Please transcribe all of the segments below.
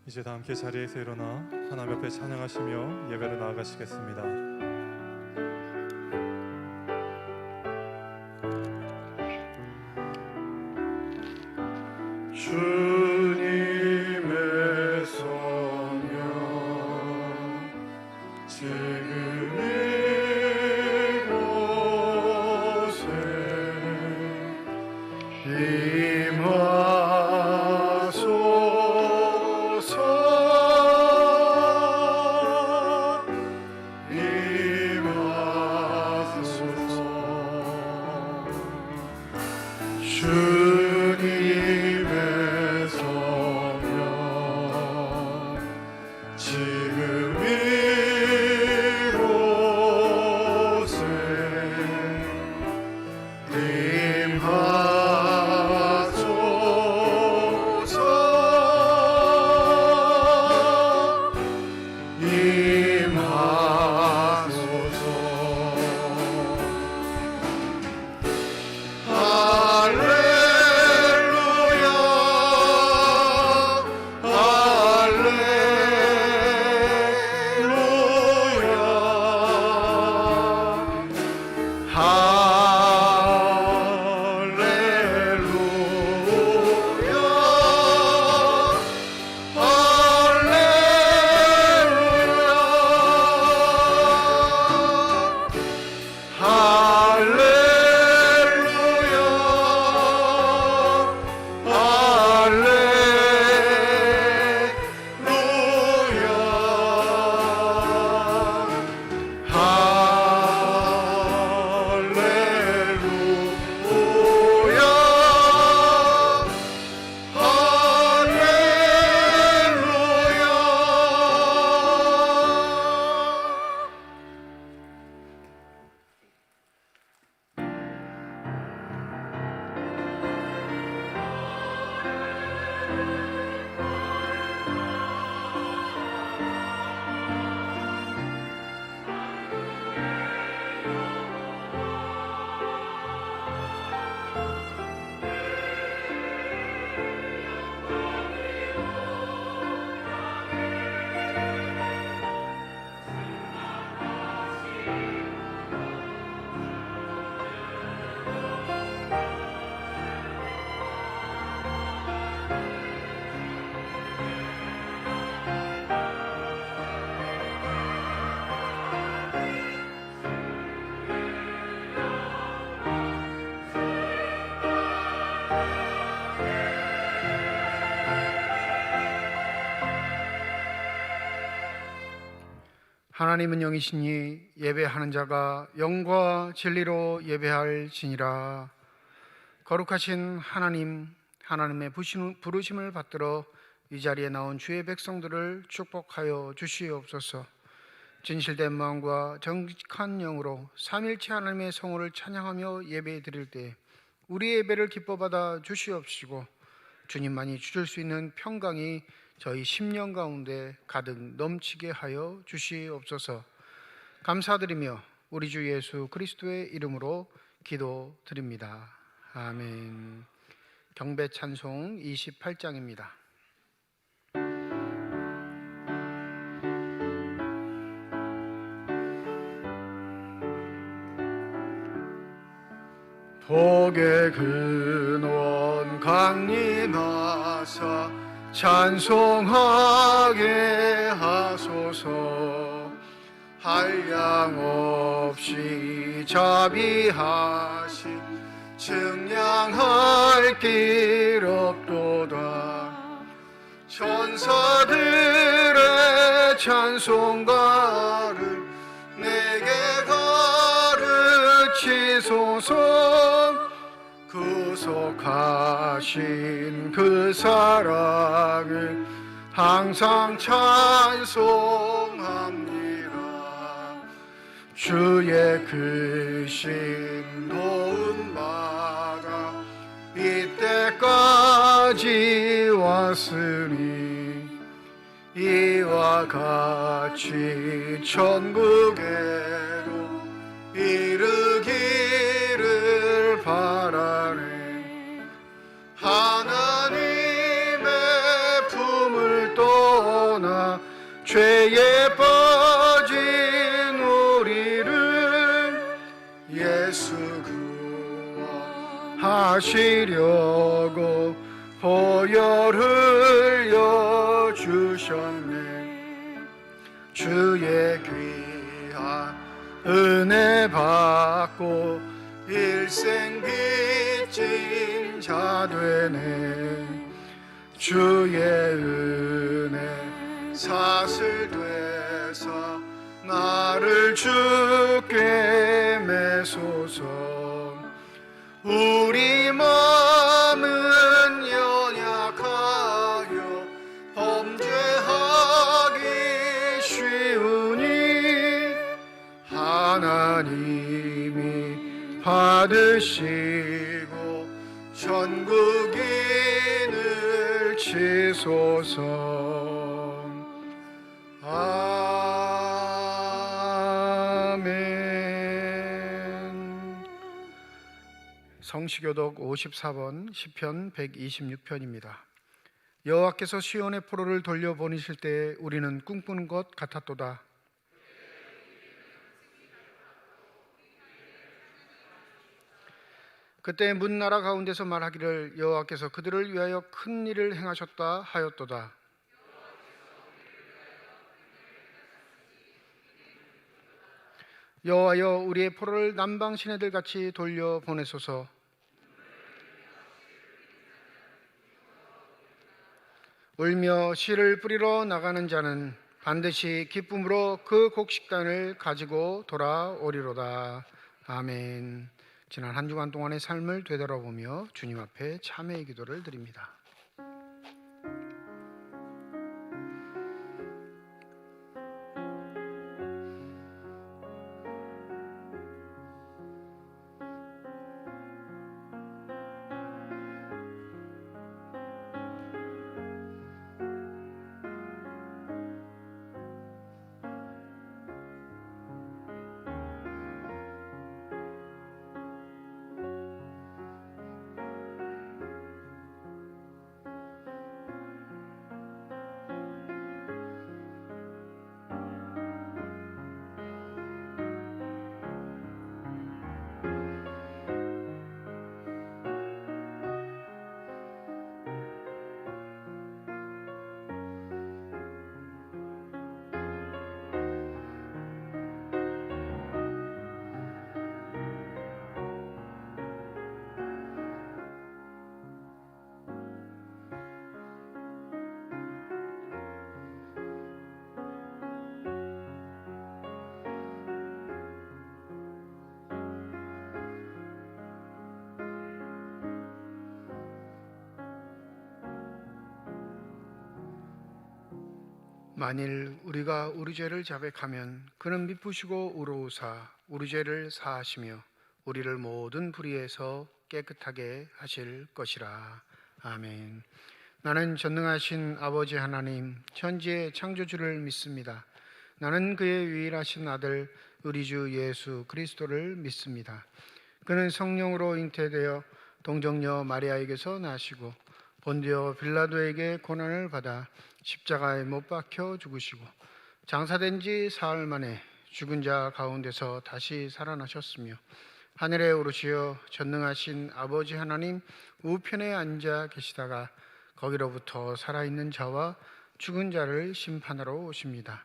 이제 다 함께 자리에서 일어나 하나님 앞에 찬양하시며 예배로 나아가시겠습니다. 주님의 성령 지금 이곳에 임하소서 임하소서 주님의 성령 지금 이곳에 임하소서 하나님은 영이시니 예배하는 자가 영과 진리로 예배할지니라. 거룩하신 하나님, 하나님의 부르심을 받들어 이 자리에 나온 주의 백성들을 축복하여 주시옵소서. 진실된 마음과 정직한 영으로 삼일체 하나님의 성호를 찬양하며 예배 드릴 때 우리의 예배를 기뻐 받아 주시옵시고 주님만이 주실 수 있는 평강이 저희 심령 가운데 가득 넘치게 하여 주시옵소서. 감사드리며 우리 주 예수 그리스도의 이름으로 기도드립니다. 아멘. 경배 찬송 28장입니다. 복의 근원 강림하사 찬송하게 하소서. 한량없이 자비하신 증량할 길 없도다. 천사들의 찬송가를 내게 가르치소서. 구속하신 그 사랑을 항상 찬송합니다. 주의 크신 도움마다 이때까지 왔으니 이와 같이 천국에도 이르기를 바라네. 하나님의 품을 또 하시려고 보혈 흘려 주셨네. 주의 귀한 은혜 받고 일생 빚진 자 되네. 주의 은혜 사슬되사 나를 주께 매소서. 우리 마음은 연약하여 범죄하기 쉬우니 하나님이 받으시고 전국인을 치소서. 아멘. 성시교독 54번 시편 126편입니다. 여호와께서 시온의 포로를 돌려보내실 때 우리는 꿈꾸는 것 같았도다. 그때 문 나라 가운데서 말하기를 여호와께서 그들을 위하여 큰 일을 행하셨다 하였도다. 여호와여 우리의 포로를 남방 시내들 같이 돌려보내소서. 울며 씨를 뿌리러 나가는 자는 반드시 기쁨으로 그 곡식단을 가지고 돌아오리로다. 아멘. 지난 한 주간 동안의 삶을 되돌아보며 주님 앞에 참회의 기도를 드립니다. 만일 우리가 우리 죄를 자백하면 그는 미쁘시고 의로우사 우리 죄를 사하시며 우리를 모든 불의에서 깨끗하게 하실 것이라. 아멘. 나는 전능하신 아버지 하나님 천지의 창조주를 믿습니다. 나는 그의 유일하신 아들 우리 주 예수 그리스도를 믿습니다. 그는 성령으로 잉태되어 동정녀 마리아에게서 나시고 본디오 빌라도에게 고난을 받아 십자가에 못 박혀 죽으시고 장사된 지 사흘 만에 죽은 자 가운데서 다시 살아나셨으며 하늘에 오르시어 전능하신 아버지 하나님 우편에 앉아 계시다가 거기로부터 살아있는 자와 죽은 자를 심판하러 오십니다.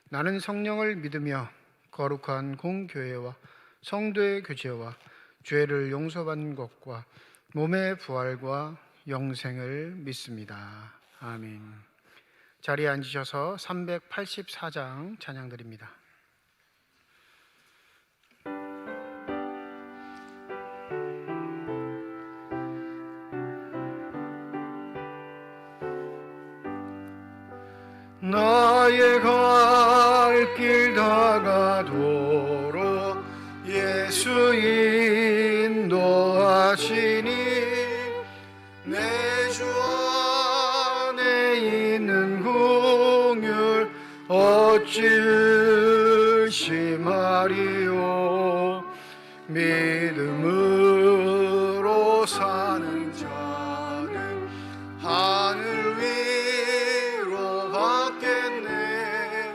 나는 성령을 믿으며 거룩한 공교회와 성도의 교제와 죄를 용서받는 것과 몸의 부활과 영생을 믿습니다. 아멘. 자리에 앉으셔서 384장 찬양 드립니다. 나의 갈 길 다가도록 예수 인도하시니 내 주 안에 있는 긍휼 어찌 의심하리요. 믿음으로 사는 자는 하늘 위로 받겠네.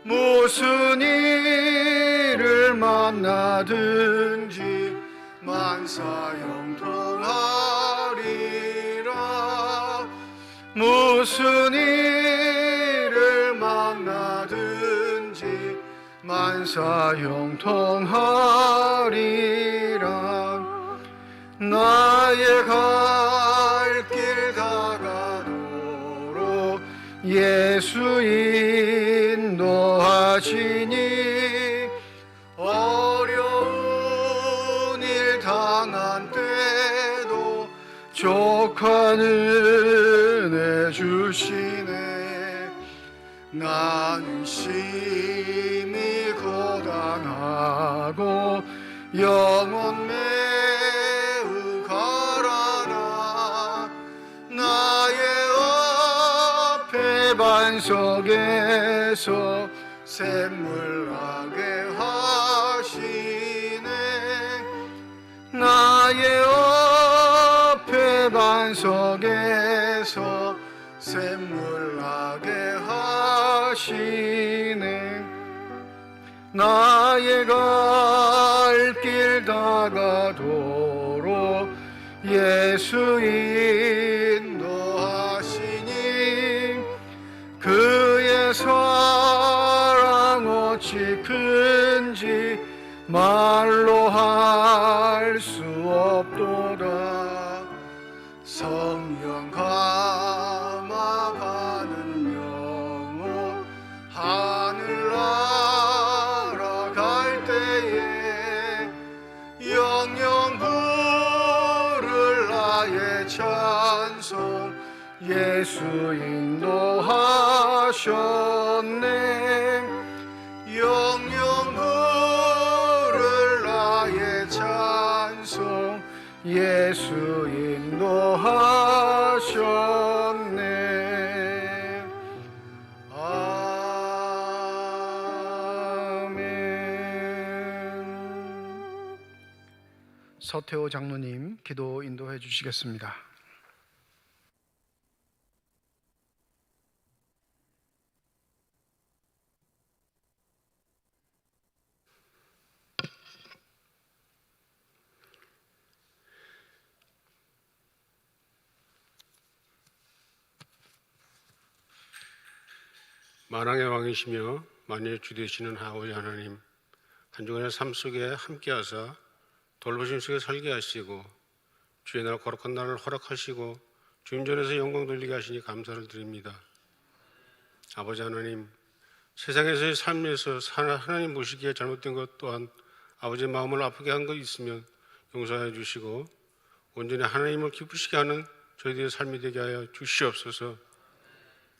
무슨 일을 만나든지 만사 형통하리라. 무슨 일을 만나든지 만사 형통하리라. 나의 갈 길 다가도록 예수 인도하시니 어려운 일 당한 때도 족한 은혜 주시네. 나는 심히 고단하고 영혼 매우 가라나. 나의 앞에 반석에서 샘물 나게 하시네. 나의 앞에 반석에서 샘물 나게 하시네. 나의 갈 길 다가도록 예수 인도하시니 그의 사랑 어찌 큰지 말로 할 수 없도다. 성령 감화받은 영혼 하늘 날아갈 때에 영영 부를 나의 찬송 예수 인도하셨네. 영영 부를 나의 찬송 예수 인도하셨네. 아멘. 서태호 장로님 기도 인도해 주시겠습니다. 만왕의 왕이시며 만유의 주 되시는 아버지 하나님, 한 주간의 삶 속에 함께하사 돌보심 속에 설계 하시고 주의 날 거룩한 날을 허락하시고 주님 전에서 영광 돌리게 하시니 감사를 드립니다. 아버지 하나님, 세상에서의 삶에서 하나님 모시기에 잘못된 것 또한 아버지의 마음을 아프게 한 것 있으면 용서해 주시고 온전히 하나님을 기쁘시게 하는 저희들의 삶이 되게 하여 주시옵소서.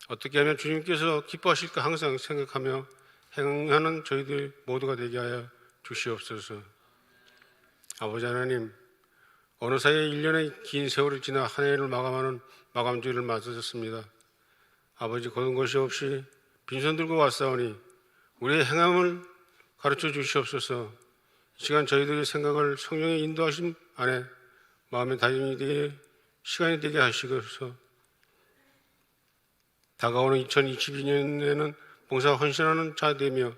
어떻게 하면 주님께서 기뻐하실까 항상 생각하며 행하는 저희들 모두가 되게 하여 주시옵소서. 아버지 하나님, 어느 사이에 1년의 긴 세월을 지나 한 해를 마감하는 마감주의를 맞으셨습니다. 아버지, 거둔 것이 없이 빈손 들고 왔사오니 우리의 행함을 가르쳐 주시옵소서. 이 시간 저희들의 생각을 성령의 인도하심 안에 마음의 다짐이 되게 시간이 되게 하시고서 다가오는 2022년에는 봉사 헌신하는 자 되며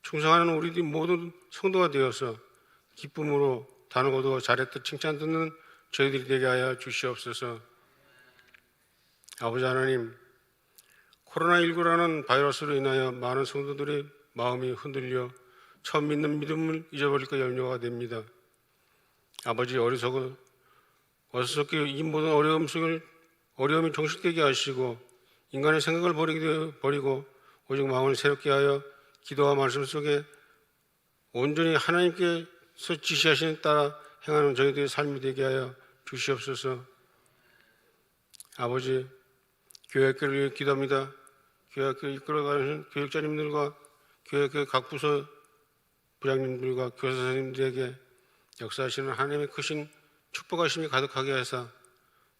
충성하는 우리들 모든 성도가 되어서 기쁨으로 단을 거두어 잘했다 칭찬 듣는 저희들이 되게 하여 주시옵소서. 아버지 하나님, 코로나19라는 바이러스로 인하여 많은 성도들의 마음이 흔들려 처음 믿는 믿음을 잊어버릴까 염려가 됩니다. 아버지, 어리석게 이 모든 어려움이 종식되게 하시고 인간의 생각을 버리고 오직 마음을 새롭게 하여 기도와 말씀 속에 온전히 하나님께서 지시하시는 따라 행하는 저희들의 삶이 되게 하여 주시옵소서. 아버지, 교회학교를 위해 기도합니다. 교회학교를 이끌어가는 교육자님들과 교회학교 각 부서 부장님들과 교사 선생님들에게 역사하시는 하나님의 크신 축복하심이 가득하게 하사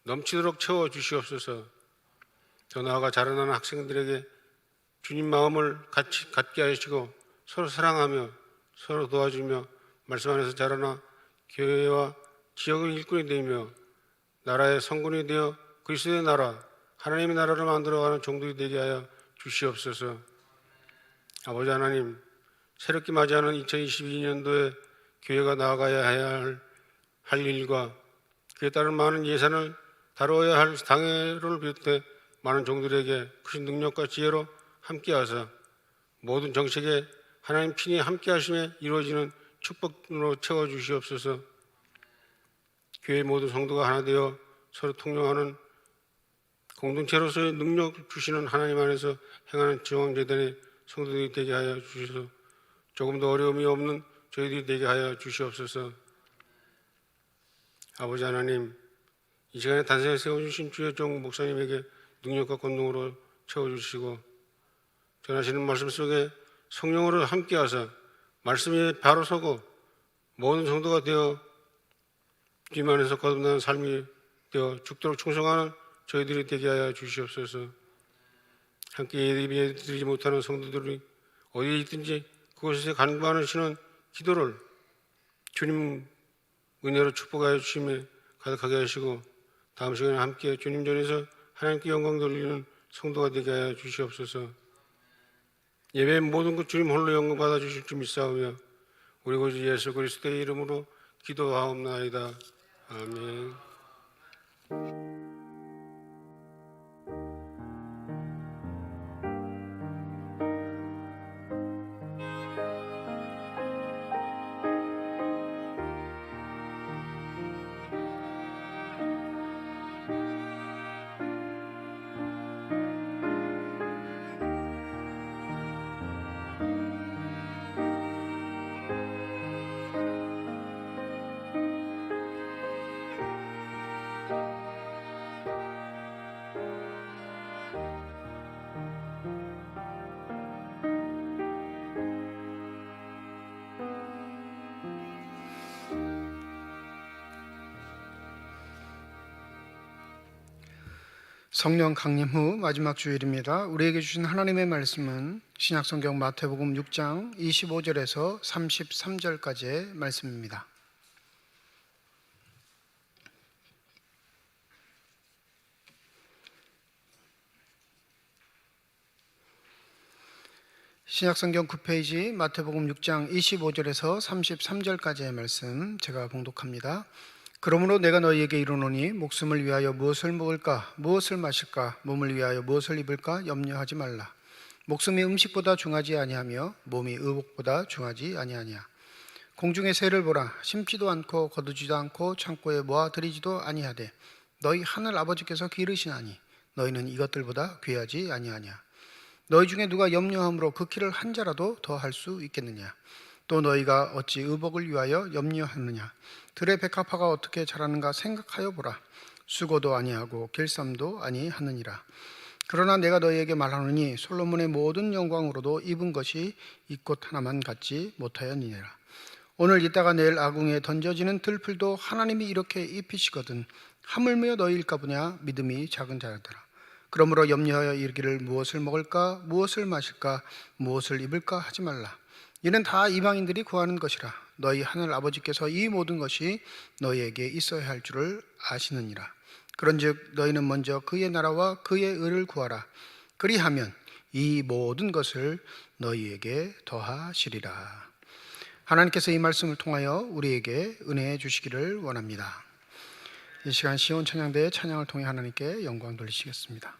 넘치도록 채워주시옵소서. 더 나아가 자라나는 학생들에게 주님 마음을 같이 갖게 하시고 서로 사랑하며 서로 도와주며 말씀 안에서 자라나 교회와 지역의 일꾼이 되며 나라의 성군이 되어 그리스도의 나라, 하나님의 나라를 만들어가는 종들이 되게 하여 주시옵소서. 아버지 하나님, 새롭게 맞이하는 2022년도에 교회가 나아가야 할 할 일과 그에 따른 많은 예산을 다루어야 할 당회를 비롯해 많은 종들에게 크신 능력과 지혜로 함께하사 모든 정책에 하나님 친히 함께하심에 이루어지는 축복으로 채워주시옵소서. 교회 모든 성도가 하나 되어 서로 통용하는 공동체로서의 능력 주시는 하나님 안에서 행하는 지왕재단의 성도들이 되게 하여 주시소. 조금 더 어려움이 없는 저희들이 되게 하여 주시옵소서. 아버지 하나님, 이 시간에 단상에 세워주신 주의 종 목사님에게 능력과 권능으로 채워주시고 전하시는 말씀 속에 성령으로 함께하사 말씀이 바로 서고 모든 성도가 되어 주님 안에서 거듭나는 삶이 되어 죽도록 충성하는 저희들이 되게 하여 주시옵소서. 함께 예배드리지 못하는 성도들이 어디에 있든지 그곳에서 간구하시는 기도를 주님 은혜로 축복하여 주심에 가득하게 하시고 다음 시간에 함께 주님 전에서 하나님께 영광 돌리는 성도가 되게 하여 주시옵소서. 예배의 모든 것 주님 홀로 영광 받아 주실 줄 믿사오며 우리 구주 예수 그리스도의 이름으로 기도하옵나이다. 아멘. 성령 강림 후 마지막 주일입니다. 우리에게 주신 하나님의 말씀은 신약성경 마태복음 6장 25절에서 33절까지의 말씀입니다. 신약성경 9페이지 마태복음 6장 25절에서 33절까지의 말씀 제가 봉독합니다. 그러므로 내가 너희에게 이르노니 목숨을 위하여 무엇을 먹을까 무엇을 마실까 몸을 위하여 무엇을 입을까 염려하지 말라. 목숨이 음식보다 중하지 아니하며 몸이 의복보다 중하지 아니하냐. 공중의 새를 보라. 심지도 않고 거두지도 않고 창고에 모아들이지도 아니하되 너희 하늘 아버지께서 기르시나니 너희는 이것들보다 귀하지 아니하냐. 너희 중에 누가 염려함으로 그 키를 한 자라도 더 할 수 있겠느냐. 또 너희가 어찌 의복을 위하여 염려하느냐. 들의 백합화가 어떻게 자라는가 생각하여 보라. 수고도 아니하고 길쌈도 아니하느니라. 그러나 내가 너희에게 말하노니 솔로몬의 모든 영광으로도 입은 것이 이 꽃 하나만 갖지 못하였느니라. 오늘 있다가 내일 아궁이에 던져지는 들풀도 하나님이 이렇게 입히시거든 하물며 너희일까 보냐. 믿음이 작은 자들아. 그러므로 염려하여 이르기를 무엇을 먹을까 무엇을 마실까 무엇을 입을까 하지 말라. 이는 다 이방인들이 구하는 것이라. 너희 하늘 아버지께서 이 모든 것이 너희에게 있어야 할 줄을 아시느니라. 그런즉 너희는 먼저 그의 나라와 그의 의를 구하라. 그리하면 이 모든 것을 너희에게 더하시리라. 하나님께서 이 말씀을 통하여 우리에게 은혜해 주시기를 원합니다. 이 시간 시온 찬양대의 찬양을 통해 하나님께 영광 돌리시겠습니다.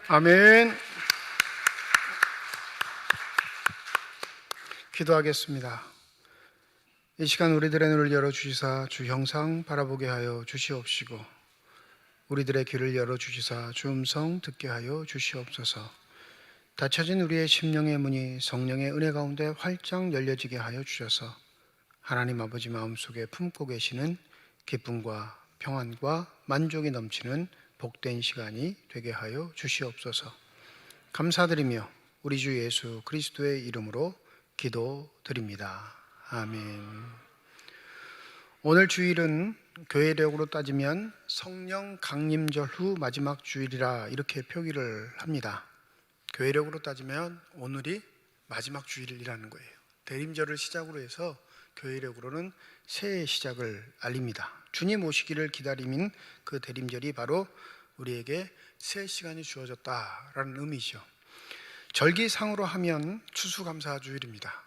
아멘. 기도하겠습니다. 이 시간 우리들의 눈을 열어주시사 주 형상 바라보게 하여 주시옵시고 우리들의 귀를 열어주시사 주 음성 듣게 하여 주시옵소서. 닫혀진 우리의 심령의 문이 성령의 은혜 가운데 활짝 열려지게 하여 주셔서 하나님 아버지 마음속에 품고 계시는 기쁨과 평안과 만족이 넘치는 복된 시간이 되게 하여 주시옵소서. 감사드리며 우리 주 예수 그리스도의 이름으로 기도드립니다. 아멘. 오늘 주일은 교회력으로 따지면 성령 강림절 후 마지막 주일이라 이렇게 표기를 합니다. 교회력으로 따지면 오늘이 마지막 주일이라는 거예요. 대림절을 시작으로 해서 교회력으로는 새해의 시작을 알립니다. 주님 오시기를 기다림인 그 대림절이 바로 우리에게 새 시간이 주어졌다라는 의미죠. 절기상으로 하면 추수감사주일입니다.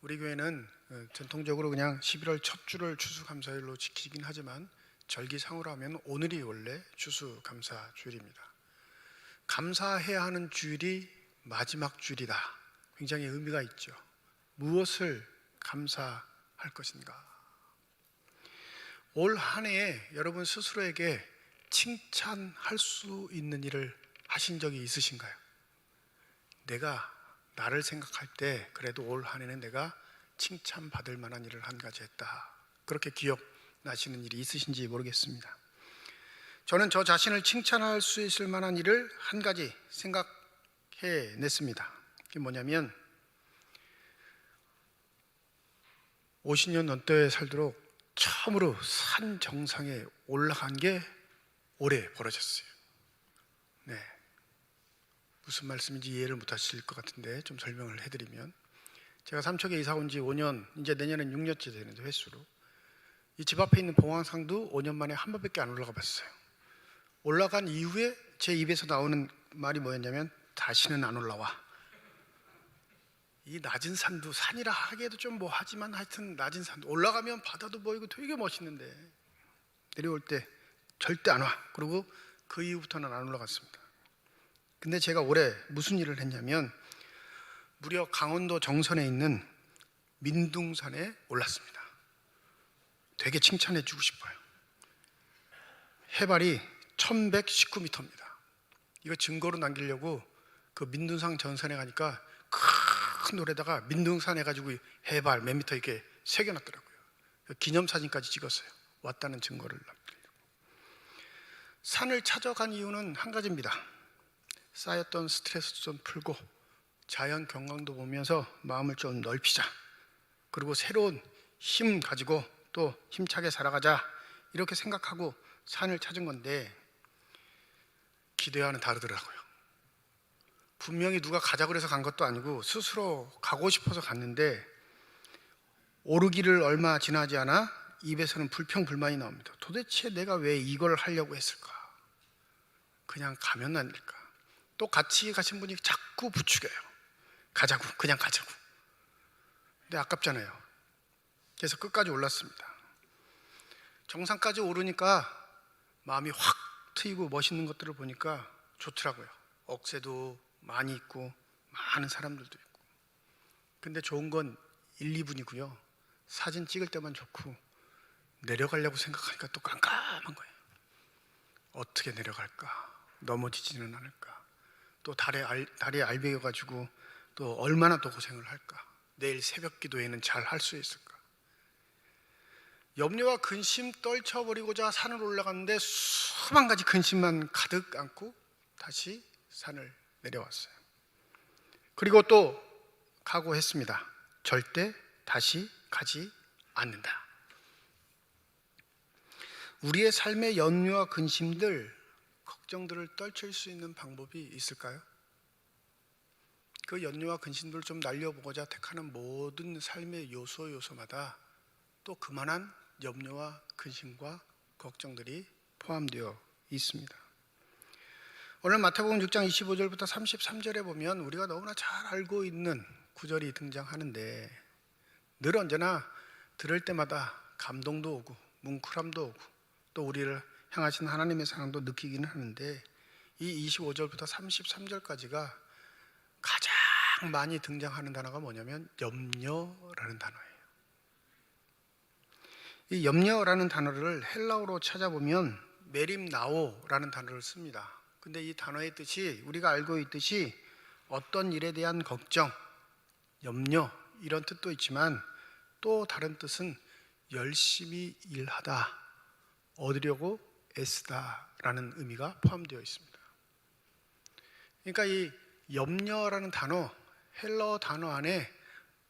우리 교회는 전통적으로 그냥 11월 첫 주를 추수감사일로 지키긴 하지만 절기상으로 하면 오늘이 원래 추수감사주일입니다. 감사해야 하는 주일이 마지막 주일이다. 굉장히 의미가 있죠. 무엇을 감사할 것인가? 올 한 해에 여러분 스스로에게 칭찬할 수 있는 일을 하신 적이 있으신가요? 내가 나를 생각할 때 그래도 올 한 해는 내가 칭찬받을 만한 일을 한 가지 했다. 그렇게 기억나시는 일이 있으신지 모르겠습니다. 저는 저 자신을 칭찬할 수 있을 만한 일을 한 가지 생각해냈습니다. 그게 뭐냐면 50년 넘게 살도록 처음으로 산 정상에 올라간 게 올해 벌어졌어요. 네. 무슨 말씀인지 이해를 못하실 것 같은데 좀 설명을 해드리면, 제가 삼척에 이사 온 지 5년, 이제 내년엔 6년째 되는데 횟수로 이 집 앞에 있는 봉황상도 5년 만에 한 번밖에 안 올라가 봤어요. 올라간 이후에 제 입에서 나오는 말이 뭐였냐면 다시는 안 올라와. 이 낮은 산도 산이라 하기에도 좀 뭐 하지만 하여튼 낮은 산도 올라가면 바다도 보이고 되게 멋있는데 내려올 때 절대 안 와. 그리고 그 이후부터는 안 올라갔습니다. 근데 제가 올해 무슨 일을 했냐면 무려 강원도 정선에 있는 민둥산에 올랐습니다. 되게 칭찬해 주고 싶어요. 해발이 1119m입니다. 이거 증거로 남기려고 그 민둥산 정선에 가니까 큰 돌에다가 민둥산 해가지고 해발 몇 미터 이렇게 새겨놨더라고요. 기념사진까지 찍었어요. 왔다는 증거를 남기려고. 산을 찾아간 이유는 한 가지입니다. 쌓였던 스트레스 좀 풀고 자연 경관도 보면서 마음을 좀 넓히자. 그리고 새로운 힘 가지고 또 힘차게 살아가자. 이렇게 생각하고 산을 찾은 건데 기대와는 다르더라고요. 분명히 누가 가자고 해서 간 것도 아니고 스스로 가고 싶어서 갔는데 오르기를 얼마 지나지 않아 입에서는 불평불만이 나옵니다. 도대체 내가 왜 이걸 하려고 했을까? 그냥 가면 안 될까? 또 같이 가신 분이 자꾸 부추겨요. 가자고, 그냥 가자고. 근데 아깝잖아요. 그래서 끝까지 올랐습니다. 정상까지 오르니까 마음이 확 트이고 멋있는 것들을 보니까 좋더라고요. 억새도 많이 있고 많은 사람들도 있고. 근데 좋은 건 1, 2분이고요. 사진 찍을 때만 좋고 내려가려고 생각하니까 또 깜깜한 거예요. 어떻게 내려갈까? 넘어지지는 않을까? 또 다리에 알배겨가지고 또 얼마나 더 고생을 할까? 내일 새벽 기도에는 잘 할 수 있을까? 염려와 근심 떨쳐버리고자 산을 올라갔는데 수만 가지 근심만 가득 안고 다시 산을 내려왔어요. 그리고 또 각오했습니다. 절대 다시 가지 않는다. 우리의 삶의 염려와 근심들, 걱정들을 떨칠 수 있는 방법이 있을까요? 그 염려와 근심들을 좀 날려보고자 택하는 모든 삶의 요소마다 또 그만한 염려와 근심과 걱정들이 포함되어 있습니다. 오늘 마태복음 6장 25절부터 33절에 보면 우리가 너무나 잘 알고 있는 구절이 등장하는데 늘 언제나 들을 때마다 감동도 오고 뭉클함도 오고 또 우리를 향하신 하나님의 사랑도 느끼기는 하는데 이 25절부터 33절까지가 가장 많이 등장하는 단어가 뭐냐면 염려라는 단어예요. 이 염려라는 단어를 헬라어로 찾아보면 메림나오라는 단어를 씁니다. 근데 이 단어의 뜻이 우리가 알고 있듯이 어떤 일에 대한 걱정, 염려 이런 뜻도 있지만 또 다른 뜻은 열심히 일하다, 얻으려고 애쓰다라는 의미가 포함되어 있습니다. 그러니까 이 염려라는 단어, 헬라어 단어 안에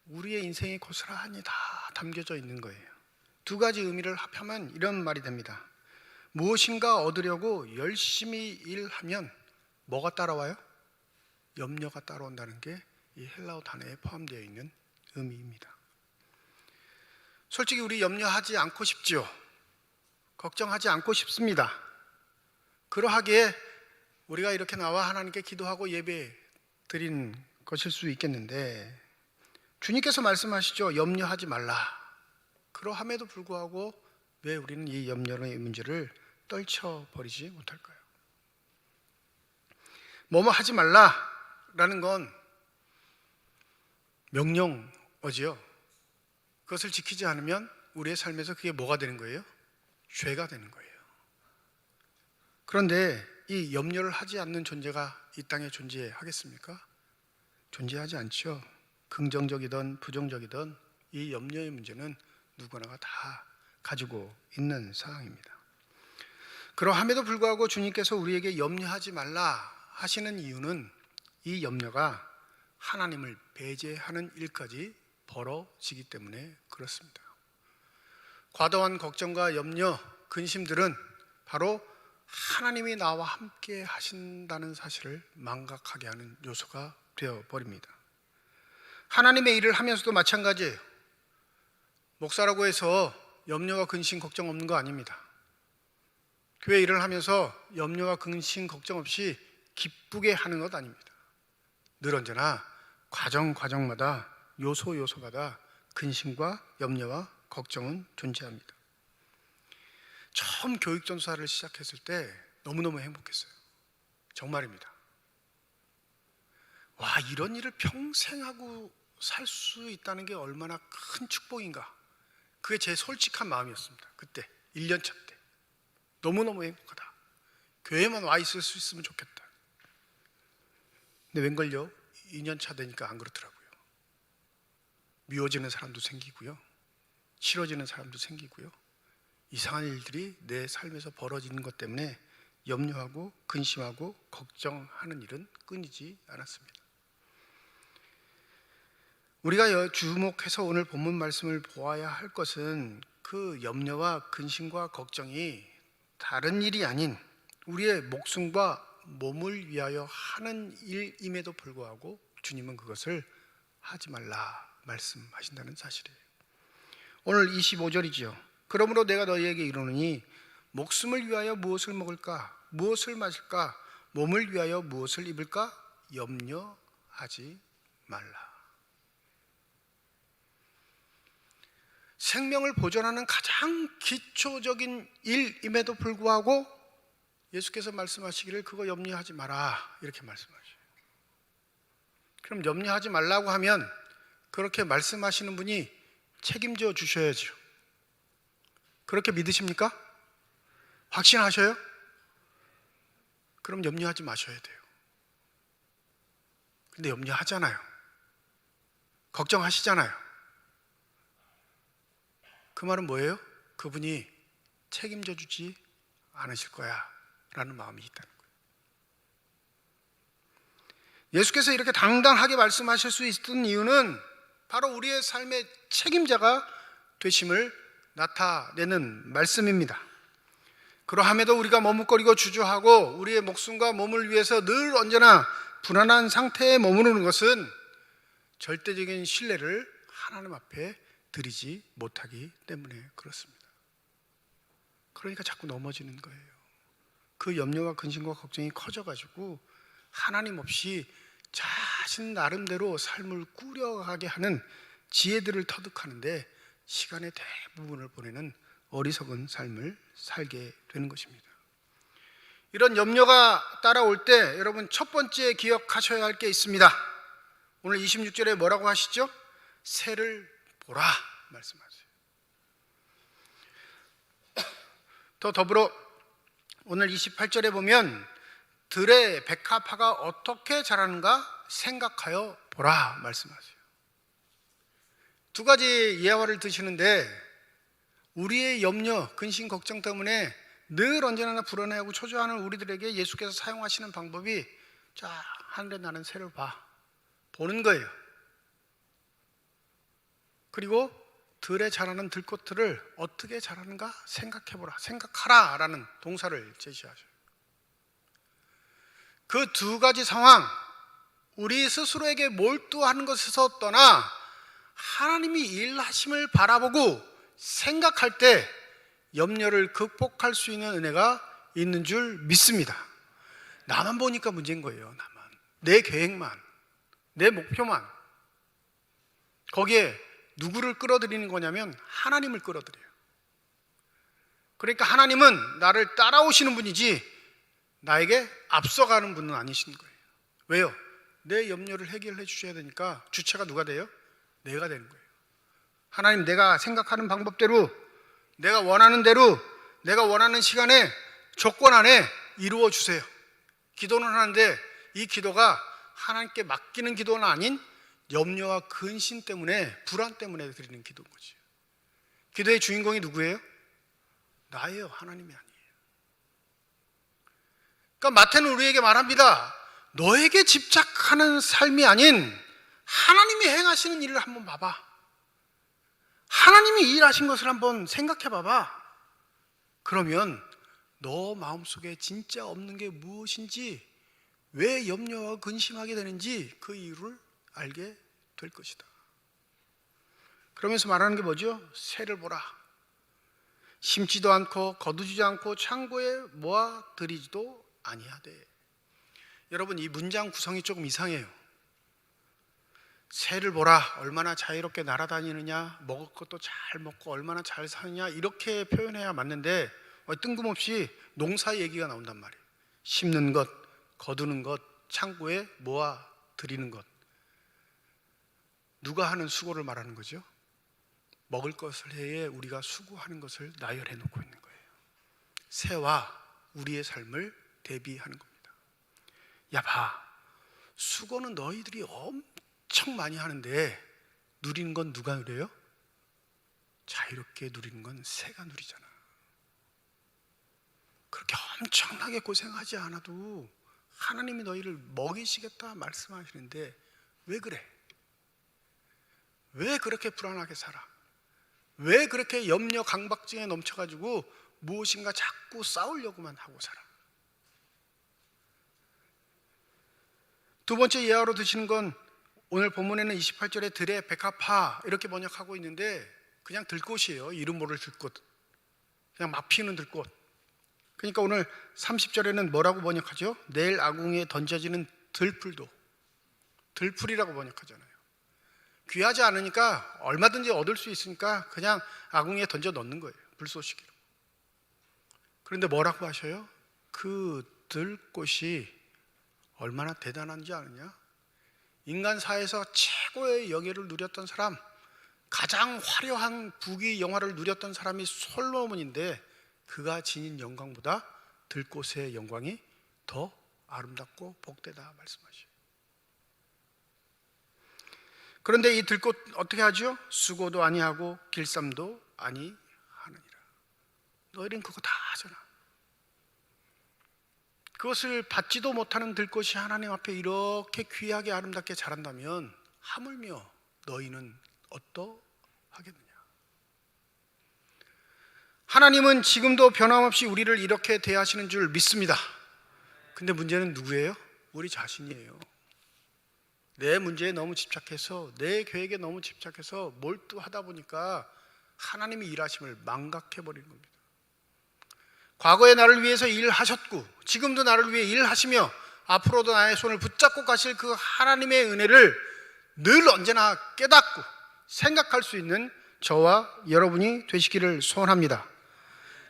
우리의 인생이 고스란히 다 담겨져 있는 거예요. 두 가지 의미를 합하면 이런 말이 됩니다. 무엇인가 얻으려고 열심히 일하면 뭐가 따라와요? 염려가 따라온다는 게 이 헬라어 단어에 포함되어 있는 의미입니다. 솔직히 우리 염려하지 않고 싶지요. 걱정하지 않고 싶습니다. 그러하기에 우리가 이렇게 나와 하나님께 기도하고 예배 드린 것일 수 있겠는데 주님께서 말씀하시죠. 염려하지 말라. 그러함에도 불구하고 왜 우리는 이 염려의 문제를 떨쳐버리지 못할까요? 뭐뭐 하지 말라라는 건 명령어지요. 그것을 지키지 않으면 우리의 삶에서 그게 뭐가 되는 거예요? 죄가 되는 거예요. 그런데 이 염려를 하지 않는 존재가 이 땅에 존재하겠습니까? 존재하지 않죠. 긍정적이든 부정적이든 이 염려의 문제는 누구나가 다 가지고 있는 상황입니다. 그러함에도 불구하고 주님께서 우리에게 염려하지 말라 하시는 이유는 이 염려가 하나님을 배제하는 일까지 벌어지기 때문에 그렇습니다. 과도한 걱정과 염려, 근심들은 바로 하나님이 나와 함께 하신다는 사실을 망각하게 하는 요소가 되어버립니다. 하나님의 일을 하면서도 마찬가지예요. 목사라고 해서 염려와 근심, 걱정 없는 거 아닙니다. 교회 일을 하면서 염려와 근심, 걱정 없이 기쁘게 하는 것 아닙니다. 늘 언제나 과정마다 요소마다 근심과 염려와 걱정은 존재합니다. 처음 교육전사를 시작했을 때 너무너무 행복했어요. 정말입니다. 와, 이런 일을 평생 하고 살 수 있다는 게 얼마나 큰 축복인가. 그게 제 솔직한 마음이었습니다. 그때 1년차 때 너무너무 행복하다. 교회만 와 있을 수 있으면 좋겠다. 근데 웬걸요? 2년차 되니까 안 그렇더라고요. 미워지는 사람도 생기고요, 싫어지는 사람도 생기고요, 이상한 일들이 내 삶에서 벌어지는 것 때문에 염려하고 근심하고 걱정하는 일은 끊이지 않았습니다. 우리가 주목해서 오늘 본문 말씀을 보아야 할 것은 그 염려와 근심과 걱정이 다른 일이 아닌 우리의 목숨과 몸을 위하여 하는 일임에도 불구하고 주님은 그것을 하지 말라 말씀하신다는 사실이에요. 오늘 25절이지요. 그러므로 내가 너희에게 이르노니 목숨을 위하여 무엇을 먹을까, 무엇을 마실까, 몸을 위하여 무엇을 입을까 염려하지 말라. 생명을 보존하는 가장 기초적인 일임에도 불구하고 예수께서 말씀하시기를 그거 염려하지 마라 이렇게 말씀하셔요. 그럼 염려하지 말라고 하면 그렇게 말씀하시는 분이 책임져 주셔야죠. 그렇게 믿으십니까? 확신하셔요? 그럼 염려하지 마셔야 돼요. 근데 염려하잖아요. 걱정하시잖아요. 그 말은 뭐예요? 그분이 책임져 주지 않으실 거야 라는 마음이 있다는 거예요. 예수께서 이렇게 당당하게 말씀하실 수 있었던 이유는 바로 우리의 삶의 책임자가 되심을 나타내는 말씀입니다. 그러함에도 우리가 머뭇거리고 주저하고 우리의 목숨과 몸을 위해서 늘 언제나 불안한 상태에 머무르는 것은 절대적인 신뢰를 하나님 앞에 드리지 못하기 때문에 그렇습니다. 그러니까 자꾸 넘어지는 거예요. 그 염려와 근심과 걱정이 커져가지고 하나님 없이 자신 나름대로 삶을 꾸려가게 하는 지혜들을 터득하는데 시간의 대부분을 보내는 어리석은 삶을 살게 되는 것입니다. 이런 염려가 따라올 때 여러분 첫 번째 기억하셔야 할 게 있습니다. 오늘 26절에 뭐라고 하시죠? 새를 보라 말씀하세요. 더 더불어 오늘 28절에 보면 들의 백합화가 어떻게 자라는가 생각하여 보라 말씀하세요. 두 가지 예화를 드시는데 우리의 염려, 근심, 걱정 때문에 늘 언제나 불안해하고 초조하는 우리들에게 예수께서 사용하시는 방법이 자, 하늘에 나는 새를 봐. 보는 거예요. 그리고 들에 자라는 들꽃들을 어떻게 자라는가 생각해보라. 생각하라 라는 동사를 제시하셔요. 그 두 가지 상황, 우리 스스로에게 몰두하는 것에서 떠나 하나님이 일하심을 바라보고 생각할 때 염려를 극복할 수 있는 은혜가 있는 줄 믿습니다. 나만 보니까 문제인 거예요. 나만. 내 계획만, 내 목표만. 거기에 누구를 끌어들이는 거냐면 하나님을 끌어들여요. 그러니까 하나님은 나를 따라오시는 분이지 나에게 앞서가는 분은 아니신 거예요. 왜요? 내 염려를 해결해 주셔야 되니까 주체가 누가 돼요? 내가 되는 거예요. 하나님, 내가 생각하는 방법대로, 내가 원하는 대로, 내가 원하는 시간에, 조건 안에 이루어 주세요. 기도는 하는데 이 기도가 하나님께 맡기는 기도는 아닌 염려와 근심 때문에, 불안 때문에 드리는 기도인 거죠. 기도의 주인공이 누구예요? 나예요. 하나님이 아니에요. 그러니까 마태는 우리에게 말합니다. 너에게 집착하는 삶이 아닌 하나님이 행하시는 일을 한번 봐봐. 하나님이 일하신 것을 한번 생각해 봐봐. 그러면 너 마음속에 진짜 없는 게 무엇인지, 왜 염려와 근심하게 되는지 그 이유를 알게 될 것이다. 그러면서 말하는 게 뭐죠? 새를 보라. 심지도 않고 거두지도 않고 창고에 모아 들이지도 아니하되. 여러분, 이 문장 구성이 조금 이상해요. 새를 보라, 얼마나 자유롭게 날아다니느냐, 먹을 것도 잘 먹고 얼마나 잘 사느냐, 이렇게 표현해야 맞는데 뜬금없이 농사 얘기가 나온단 말이에요. 심는 것, 거두는 것, 창고에 모아 들이는 것. 누가 하는 수고를 말하는 거죠? 먹을 것을 해에 우리가 수고하는 것을 나열해 놓고 있는 거예요. 새와 우리의 삶을 대비하는 겁니다. 야, 봐, 수고는 너희들이 엄청 많이 하는데 누리는 건 누가 누려요? 자유롭게 누리는 건 새가 누리잖아. 그렇게 엄청나게 고생하지 않아도 하나님이 너희를 먹이시겠다 말씀하시는데 왜 그래? 왜 그렇게 불안하게 살아? 왜 그렇게 염려 강박증에 넘쳐가지고 무엇인가 자꾸 싸우려고만 하고 살아? 두 번째 예화로 드시는 건 오늘 본문에는 28절에 들의 백합화 이렇게 번역하고 있는데 그냥 들꽃이에요. 이름 모를 들꽃. 그냥 막 피는 들꽃. 그러니까 오늘 30절에는 뭐라고 번역하죠? 내일 아궁이에 던져지는 들풀도. 들풀이라고 번역하잖아요. 귀하지 않으니까 얼마든지 얻을 수 있으니까 그냥 아궁이에 던져 넣는 거예요. 불쏘시개로. 그런데 뭐라고 하셔요? 그 들꽃이 얼마나 대단한지 아느냐? 인간사에서 최고의 영예를 누렸던 사람, 가장 화려한 부귀 영화를 누렸던 사람이 솔로몬인데 그가 지닌 영광보다 들꽃의 영광이 더 아름답고 복되다 말씀하셔요. 그런데 이 들꽃 어떻게 하죠? 수고도 아니하고 길쌈도 아니하느니라. 너희는 그거 다 하잖아. 그것을 받지도 못하는 들꽃이 하나님 앞에 이렇게 귀하게 아름답게 자란다면 하물며 너희는 어떠하겠느냐? 하나님은 지금도 변함없이 우리를 이렇게 대하시는 줄 믿습니다. 근데 문제는 누구예요? 우리 자신이에요. 내 문제에 너무 집착해서, 내 계획에 너무 집착해서 몰두하다 보니까 하나님이 일하심을 망각해버리는 겁니다. 과거에 나를 위해서 일하셨고 지금도 나를 위해 일하시며 앞으로도 나의 손을 붙잡고 가실 그 하나님의 은혜를 늘 언제나 깨닫고 생각할 수 있는 저와 여러분이 되시기를 소원합니다.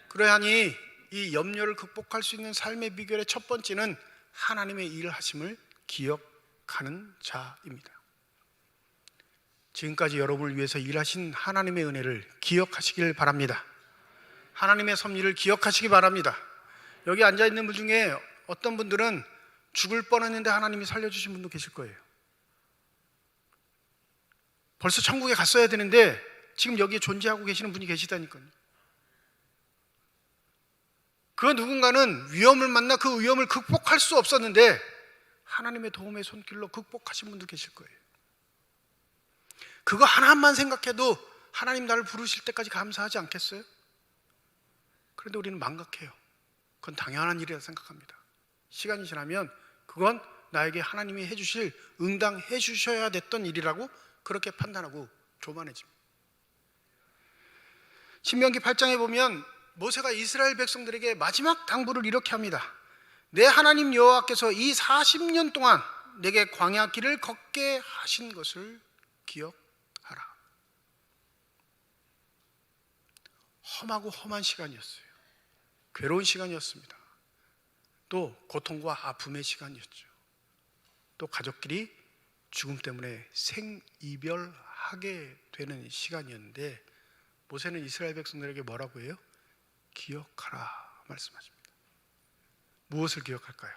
그러하니 이 염려를 극복할 수 있는 삶의 비결의 첫 번째는 하나님의 일을 하심을 기억하는 자입니다. 지금까지 여러분을 위해서 일하신 하나님의 은혜를 기억하시길 바랍니다. 하나님의 섭리를 기억하시기 바랍니다. 여기 앉아있는 분 중에 어떤 분들은 죽을 뻔했는데 하나님이 살려주신 분도 계실 거예요. 벌써 천국에 갔어야 되는데 지금 여기에 존재하고 계시는 분이 계시다니까요. 그 누군가는 위험을 만나 그 위험을 극복할 수 없었는데 하나님의 도움의 손길로 극복하신 분도 계실 거예요. 그거 하나만 생각해도 하나님 나를 부르실 때까지 감사하지 않겠어요? 그런데 우리는 망각해요. 그건 당연한 일이라 생각합니다. 시간이 지나면 그건 나에게 하나님이 해주실, 응당해 주셔야 됐던 일이라고 그렇게 판단하고 교만해집니다. 신명기 8장에 보면 모세가 이스라엘 백성들에게 마지막 당부를 이렇게 합니다. 내 하나님 여호와께서 이 40년 동안 내게 광야 길을 걷게 하신 것을 기억하라. 험하고 험한 시간이었어요. 괴로운 시간이었습니다. 또 고통과 아픔의 시간이었죠. 또 가족끼리 죽음 때문에 생이별하게 되는 시간이었는데 모세는 이스라엘 백성들에게 뭐라고 해요? 기억하라 말씀하십니다. 무엇을 기억할까요?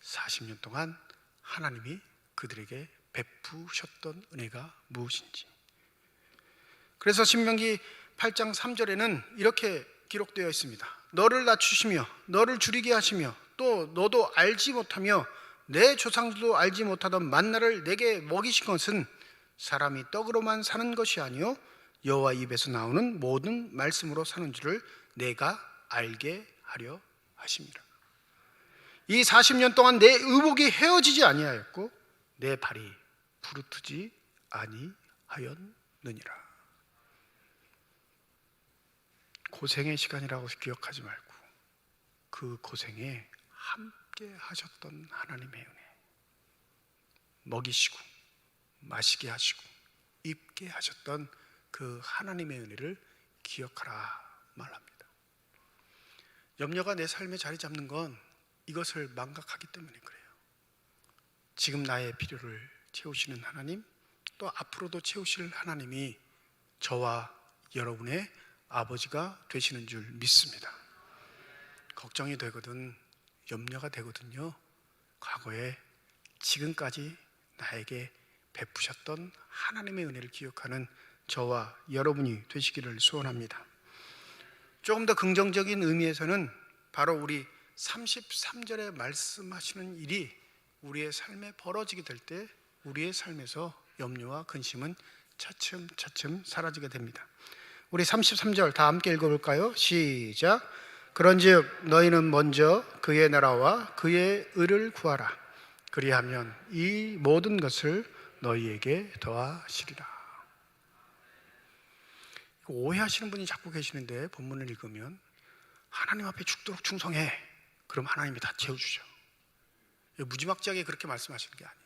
40년 동안 하나님이 그들에게 베푸셨던 은혜가 무엇인지. 그래서 신명기 8장 3절에는 이렇게 기록되어 있습니다. 너를 낮추시며 너를 줄이게 하시며 또 너도 알지 못하며 내 조상들도 알지 못하던 만나를 내게 먹이신 것은 사람이 떡으로만 사는 것이 아니요 여호와 입에서 나오는 모든 말씀으로 사는 줄을 내가 알게 하려 하심이라. 이 40년 동안 내 의복이 헤어지지 아니하였고 내 발이 부르트지 아니하였느니라. 고생의 시간이라고 기억하지 말고 그 고생에 함께 하셨던 하나님의 은혜, 먹이시고 마시게 하시고 입게 하셨던 그 하나님의 은혜를 기억하라 말합니다. 염려가 내 삶에 자리 잡는 건 이것을 망각하기 때문에 그래요. 지금 나의 필요를 채우시는 하나님, 또 앞으로도 채우실 하나님이 저와 여러분의 아버지가 되시는 줄 믿습니다. 걱정이 되거든, 염려가 되거든요. 과거에 지금까지 나에게 베푸셨던 하나님의 은혜를 기억하는 저와 여러분이 되시기를 소원합니다. 조금 더 긍정적인 의미에서는 바로 우리 33절에 말씀하시는 일이 우리의 삶에 벌어지게 될 때 우리의 삶에서 염려와 근심은 차츰차츰 사라지게 됩니다. 우리 33절 다 함께 읽어볼까요? 시작. 그런즉 너희는 먼저 그의 나라와 그의 의를 구하라. 그리하면 이 모든 것을 너희에게 더하시리라. 오해하시는 분이 자꾸 계시는데 본문을 읽으면 하나님 앞에 죽도록 충성해. 그럼 하나님이 다 채워주죠. 무지막지하게 그렇게 말씀하시는 게 아니에요.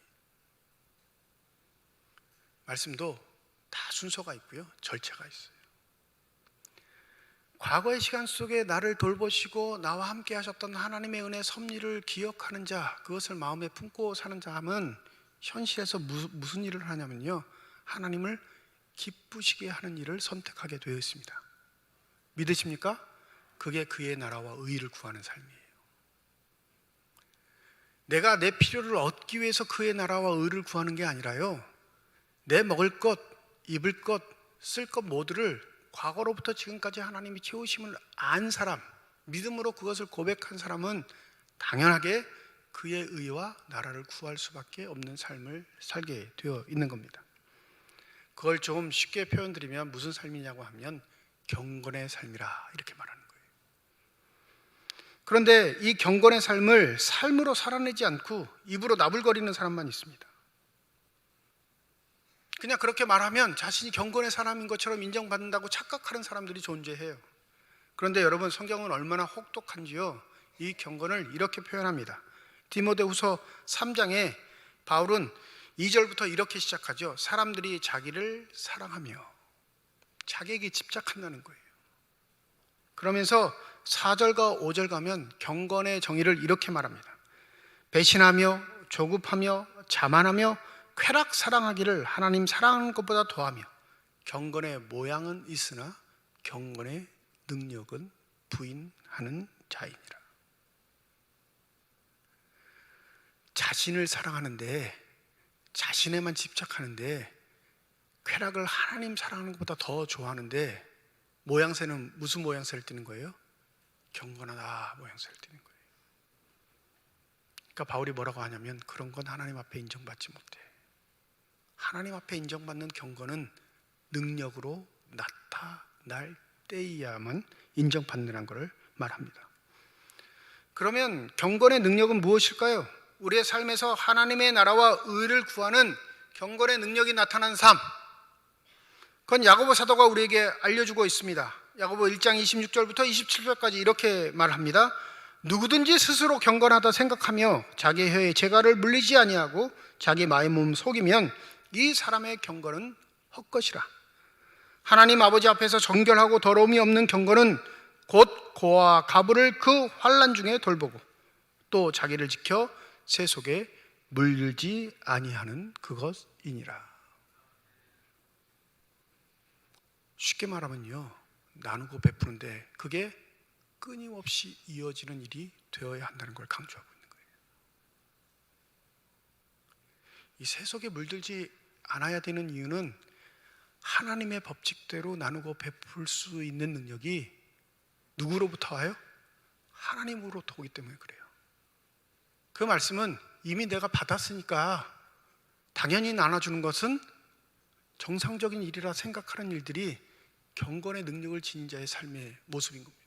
말씀도 다 순서가 있고요, 절차가 있어요. 과거의 시간 속에 나를 돌보시고 나와 함께 하셨던 하나님의 은혜 섭리를 기억하는 자, 그것을 마음에 품고 사는 자함은 현실에서 무슨 일을 하냐면요, 하나님을 기쁘시게 하는 일을 선택하게 되어 있습니다. 믿으십니까? 그게 그의 나라와 의를 구하는 삶이에요. 내가 내 필요를 얻기 위해서 그의 나라와 의를 구하는 게 아니라요, 내 먹을 것, 입을 것, 쓸 것 모두를 과거로부터 지금까지 하나님이 채우심을 안 사람, 믿음으로 그것을 고백한 사람은 당연하게 그의 의와 나라를 구할 수밖에 없는 삶을 살게 되어 있는 겁니다. 그걸 좀 쉽게 표현드리면 무슨 삶이냐고 하면 경건의 삶이라 이렇게 말하는 거예요. 그런데 이 경건의 삶을 삶으로 살아내지 않고 입으로 나불거리는 사람만 있습니다. 그냥 그렇게 말하면 자신이 경건의 사람인 것처럼 인정받는다고 착각하는 사람들이 존재해요. 그런데 여러분, 성경은 얼마나 혹독한지요. 이 경건을 이렇게 표현합니다. 디모데후서 3장에 바울은 2절부터 이렇게 시작하죠. 사람들이 자기를 사랑하며 자기에게 집착한다는 거예요. 그러면서 4절과 5절 가면 경건의 정의를 이렇게 말합니다. 배신하며 조급하며 자만하며 쾌락 사랑하기를 하나님 사랑하는 것보다 더하며 경건의 모양은 있으나 경건의 능력은 부인하는 자이니라. 자신을 사랑하는데, 자신에만 집착하는데, 쾌락을 하나님 사랑하는 것보다 더 좋아하는데 모양새는 무슨 모양새를 띠는 거예요? 경건하다 모양새를 띠는 거예요. 그러니까 바울이 뭐라고 하냐면 그런 건 하나님 앞에 인정받지 못해. 하나님 앞에 인정받는 경건은 능력으로 나타날 때에야만 인정받는다는 것을 말합니다. 그러면 경건의 능력은 무엇일까요? 우리의 삶에서 하나님의 나라와 의를 구하는 경건의 능력이 나타난 삶, 그건 야고보 사도가 우리에게 알려주고 있습니다. 야고보 1장 26절부터 27절까지 이렇게 말합니다. 누구든지 스스로 경건하다 생각하며 자기 혀에 재갈을 물리지 아니하고 자기 마음 몸 속이면 이 사람의 경건은 헛것이라. 하나님 아버지 앞에서 정결하고 더러움이 없는 경건은 곧 고와 가부를 그 환난 중에 돌보고 또 자기를 지켜 새 속에 물들지 아니하는 그것이니라. 쉽게 말하면요, 나누고 베푸는데 그게 끊임없이 이어지는 일이 되어야 한다는 걸 강조하고 있는 거예요. 이 세속에 물들지 않아야 되는 이유는 하나님의 법칙대로 나누고 베풀 수 있는 능력이 누구로부터 와요? 하나님으로부터 오기 때문에 그래요. 그 말씀은 이미 내가 받았으니까 당연히 나눠주는 것은 정상적인 일이라 생각하는 일들이 경건의 능력을 지닌 자의 삶의 모습인 겁니다.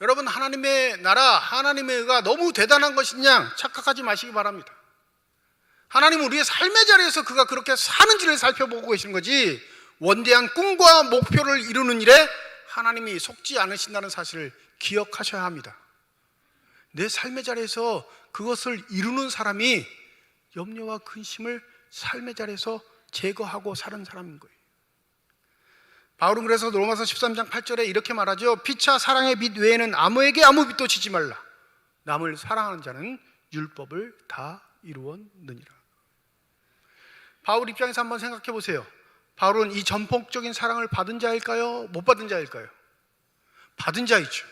여러분, 하나님의 나라, 하나님의 의가 너무 대단한 것이냐 착각하지 마시기 바랍니다. 하나님은 우리의 삶의 자리에서 그가 그렇게 사는지를 살펴보고 계시는 거지, 원대한 꿈과 목표를 이루는 일에 하나님이 속지 않으신다는 사실을 기억하셔야 합니다. 내 삶의 자리에서 그것을 이루는 사람이 염려와 근심을 삶의 자리에서 제거하고 사는 사람인 거예요. 바울은 그래서 로마서 13장 8절에 이렇게 말하죠. 피차 사랑의 빛 외에는 아무에게 아무 빛도 지지 말라. 남을 사랑하는 자는 율법을 다 이루었느니라. 바울 입장에서 한번 생각해 보세요. 바울은 이 전폭적인 사랑을 받은 자일까요? 못 받은 자일까요? 받은 자이죠.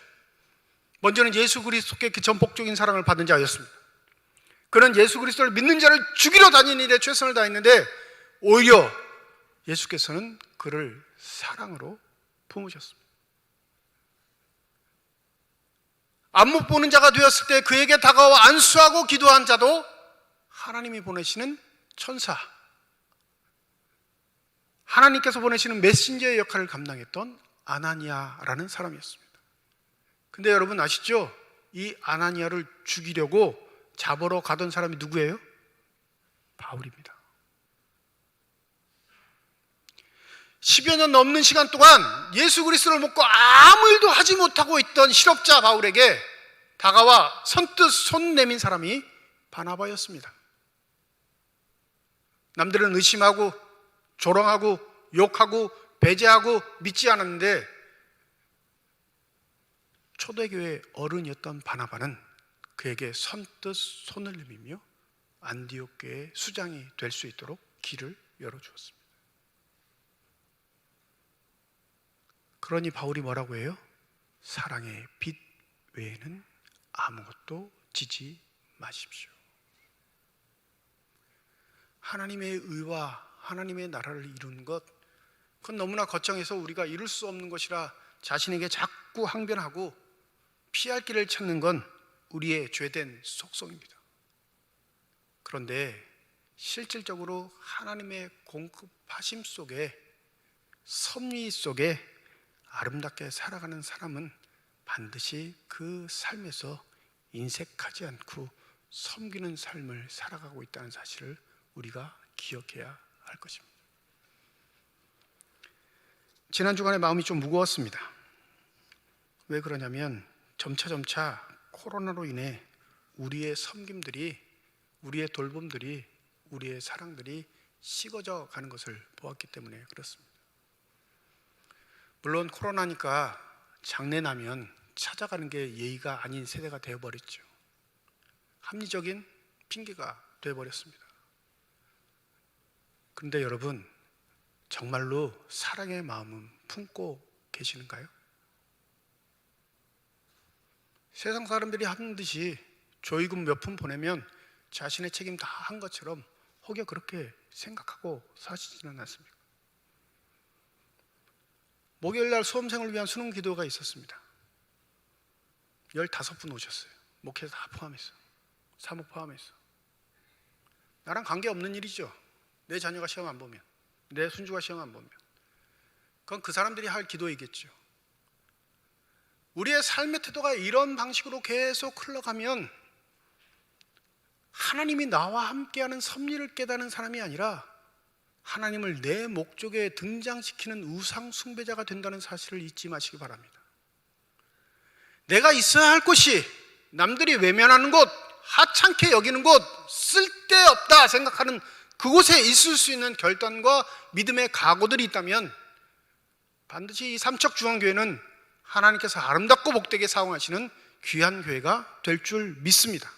먼저는 예수 그리스도께 그 전폭적인 사랑을 받은 자였습니다. 그는 예수 그리스도를 믿는 자를 죽이러 다니는 일에 최선을 다했는데 오히려 예수께서는 그를 사랑으로 품으셨습니다. 안못 보는 자가 되었을 때 그에게 다가와 안수하고 기도한 자도 하나님이 보내시는 천사, 하나님께서 보내시는 메신저의 역할을 감당했던 아나니아라는 사람이었습니다. 근데 여러분 아시죠? 이 아나니아를 죽이려고 잡으러 가던 사람이 누구예요? 바울입니다. 10여 년 넘는 시간 동안 예수 그리스도를 믿고 아무 일도 하지 못하고 있던 실업자 바울에게 다가와 선뜻 손 내민 사람이 바나바였습니다. 남들은 의심하고 조롱하고 욕하고 배제하고 믿지 않았는데 초대교회 어른이었던 바나바는 그에게 선뜻 손을 내밀며 안디옥 교회의 수장이 될 수 있도록 길을 열어주었습니다. 그러니 바울이 뭐라고 해요? 사랑의 빛 외에는 아무것도 지지 마십시오. 하나님의 의와 하나님의 나라를 이루는 것, 그건 너무나 거창해서 우리가 이룰 수 없는 것이라 자신에게 자꾸 항변하고 피할 길을 찾는 건 우리의 죄된 속성입니다. 그런데 실질적으로 하나님의 공급하심 속에, 섭리 속에 아름답게 살아가는 사람은 반드시 그 삶에서 인색하지 않고 섬기는 삶을 살아가고 있다는 사실을 우리가 기억해야 할 것입니다. 지난 주간에 마음이 좀 무거웠습니다. 왜 그러냐면 점차 코로나로 인해 우리의 섬김들이, 우리의 돌봄들이, 우리의 사랑들이 식어져 가는 것을 보았기 때문에 그렇습니다. 물론 코로나니까 장내 나면 찾아가는 게 예의가 아닌 세대가 되어버렸죠. 합리적인 핑계가 되어버렸습니다. 그런데 여러분, 정말로 사랑의 마음은 품고 계시는가요? 세상 사람들이 하는 듯이 조의금 몇 푼 보내면 자신의 책임 다 한 것처럼 혹여 그렇게 생각하고 사시지는 않습니까? 목요일날 수험생을 위한 수능 기도가 있었습니다. 15분 오셨어요. 목회자 다 포함해서, 사목 포함해서. 나랑 관계없는 일이죠. 내 자녀가 시험 안 보면, 내 손주가 시험 안 보면. 그건 그 사람들이 할 기도이겠죠. 우리의 삶의 태도가 이런 방식으로 계속 흘러가면 하나님이 나와 함께하는 섭리를 깨닫는 사람이 아니라 하나님을 내 목적에 등장시키는 우상 숭배자가 된다는 사실을 잊지 마시기 바랍니다. 내가 있어야 할 곳이 남들이 외면하는 곳, 하찮게 여기는 곳, 쓸데없다 생각하는 그곳에 있을 수 있는 결단과 믿음의 각오들이 있다면 반드시 이 삼척중앙교회는 하나님께서 아름답고 복되게 사용하시는 귀한 교회가 될 줄 믿습니다.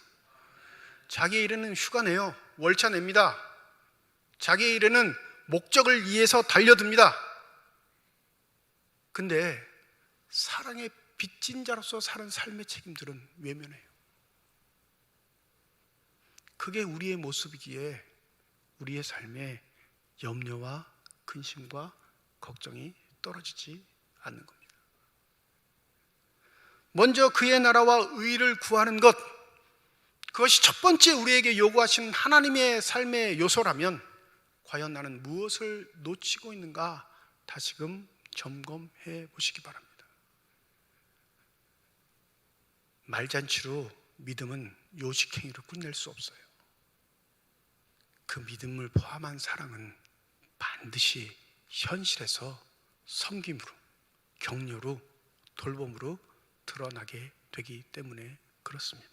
자기 일에는 휴가 내요. 월차 냅니다. 자기 일에는 목적을 위해서 달려듭니다. 근데 사랑의 빚진 자로서 사는 삶의 책임들은 외면해요. 그게 우리의 모습이기에 우리의 삶에 염려와 근심과 걱정이 떨어지지 않는 겁니다. 먼저 그의 나라와 의를 구하는 것, 그것이 첫 번째 우리에게 요구하시는 하나님의 삶의 요소라면 과연 나는 무엇을 놓치고 있는가 다시금 점검해 보시기 바랍니다. 말잔치로 믿음은 요식행위를 끝낼 수 없어요. 그 믿음을 포함한 사랑은 반드시 현실에서 섬김으로, 격려로, 돌봄으로 드러나게 되기 때문에 그렇습니다.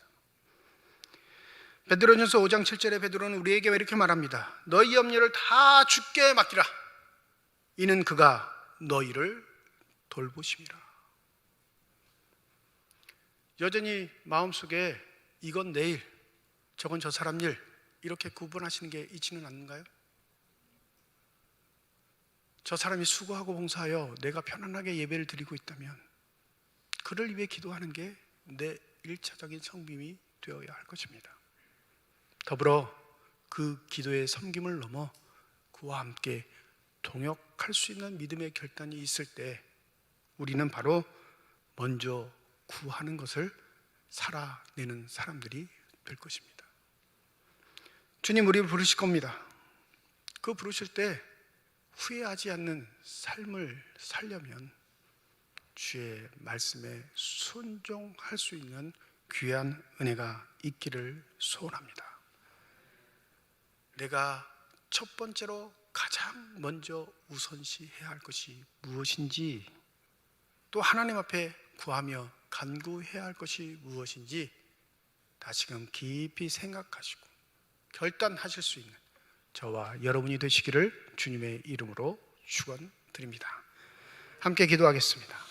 베드로전서 5장 7절에 베드로는 우리에게 이렇게 말합니다. 너희 염려를 다 주께 맡기라. 이는 그가 너희를 돌보심이라. 여전히 마음속에 이건 내일, 저건 저 사람 일, 이렇게 구분하시는 게 있지는 않는가요? 저 사람이 수고하고 봉사하여 내가 편안하게 예배를 드리고 있다면 그를 위해 기도하는 게 내 1차적인 섬김이 되어야 할 것입니다. 더불어 그 기도의 섬김을 넘어 그와 함께 동역할 수 있는 믿음의 결단이 있을 때 우리는 바로 먼저 구하는 것을 살아내는 사람들이 될 것입니다. 주님 우리를 부르실 겁니다. 그 부르실 때 후회하지 않는 삶을 살려면 주의 말씀에 순종할 수 있는 귀한 은혜가 있기를 소원합니다. 내가 첫 번째로 가장 먼저 우선시해야 할 것이 무엇인지, 또 하나님 앞에 구하며 간구해야 할 것이 무엇인지 다시금 깊이 생각하시고 결단하실 수 있는 저와 여러분이 되시기를 주님의 이름으로 축원드립니다. 함께 기도하겠습니다.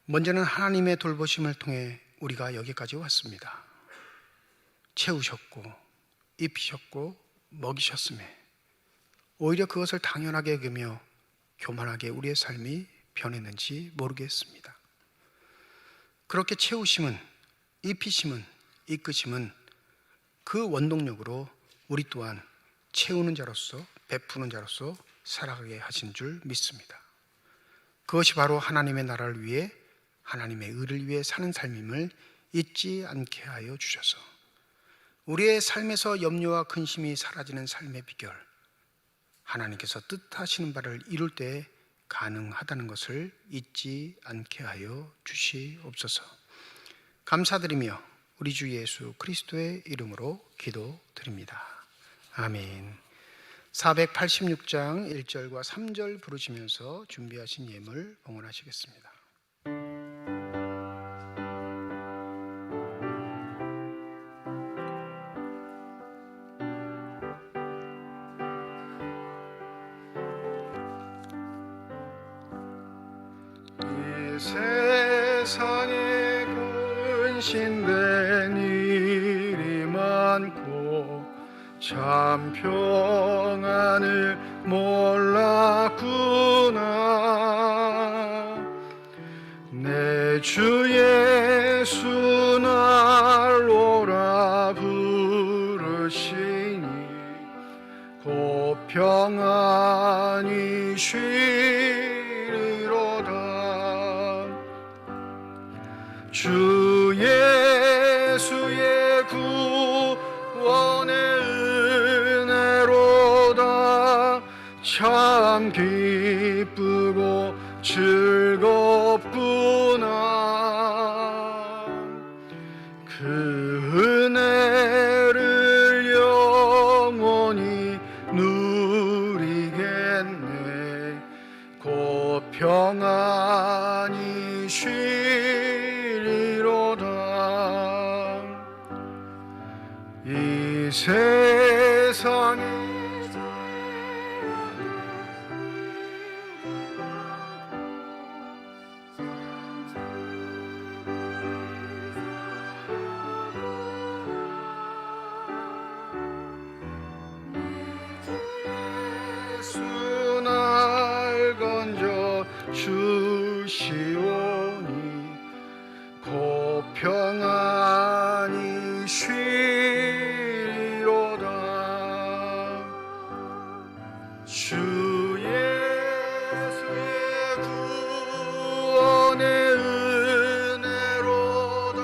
먼저는 하나님의 돌보심을 통해 우리가 여기까지 왔습니다. 채우셨고 입히셨고 먹이셨음에 오히려 그것을 당연하게 여기며 교만하게 우리의 삶이 변했는지 모르겠습니다. 그렇게 채우심은, 입히심은, 이끄심은 그 원동력으로 우리 또한 채우는 자로서, 베푸는 자로서 살아가게 하신 줄 믿습니다. 그것이 바로 하나님의 나라를 위해, 하나님의 의를 위해 사는 삶임을 잊지 않게 하여 주셔서 우리의 삶에서 염려와 근심이 사라지는 삶의 비결, 하나님께서 뜻하시는 바를 이룰 때 가능하다는 것을 잊지 않게 하여 주시옵소서. 감사드리며 우리 주 예수 그리스도의 이름으로 기도드립니다. 아멘. 486장 1절과 3절 부르시면서 준비하신 예물 봉헌하시겠습니다. 세상에 근신된 일이 많고 참 평안을 몰랐구나. 내 주 예수 날 오라 부르시니 곧 평안히 쉬리로다. 주 예수의 구원의 은혜로다. 참 기쁘고 즐겁구나. 그 은혜를 영원히 누리겠네. 곧 평안히 쉬리로다. 이 세상에 날 건져 주시오니 곧 평안히 쉬리로다. 주 예수의 구원의 은혜로다.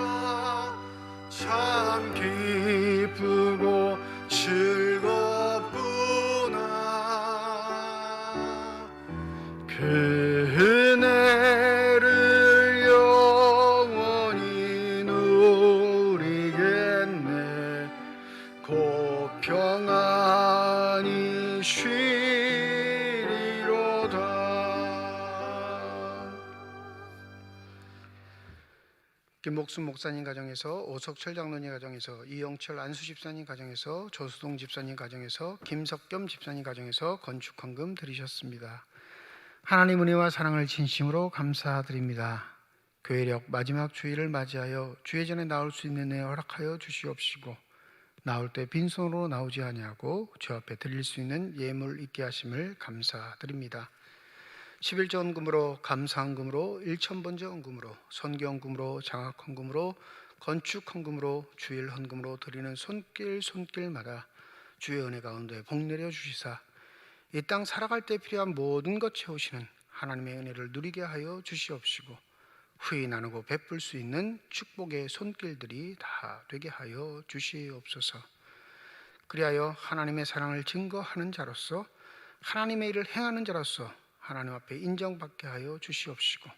참 기쁘고 그 은혜를 영원히 누리겠네. 곧 평안히 쉬리로다. 김복순 목사님 가정에서, 오석철 장로님 가정에서, 이영철 안수 집사님 가정에서, 조수동 집사님 가정에서, 김석겸 집사님 가정에서 건축 헌금 드리셨습니다. 하나님 은혜와 사랑을 진심으로 감사드립니다. 교회력 마지막 주일을 맞이하여 주의 전에 나올 수 있는 은혜 허락하여 주시옵시고, 나올 때 빈손으로 나오지 아니하고 주 앞에 드릴 수 있는 예물 있게 하심을 감사드립니다. 11조 헌금으로, 감사 헌금으로, 1,000번째 헌금으로, 선교 헌금으로, 장학 헌금으로, 건축 헌금으로, 주일 헌금으로 드리는 손길마다 주의 은혜 가운데 복 내려 주시사 이 땅 살아갈 때 필요한 모든 것 채우시는 하나님의 은혜를 누리게 하여 주시옵시고, 후히 나누고 베풀 수 있는 축복의 손길들이 다 되게 하여 주시옵소서. 그리하여 하나님의 사랑을 증거하는 자로서, 하나님의 일을 행하는 자로서 하나님 앞에 인정받게 하여 주시옵시고,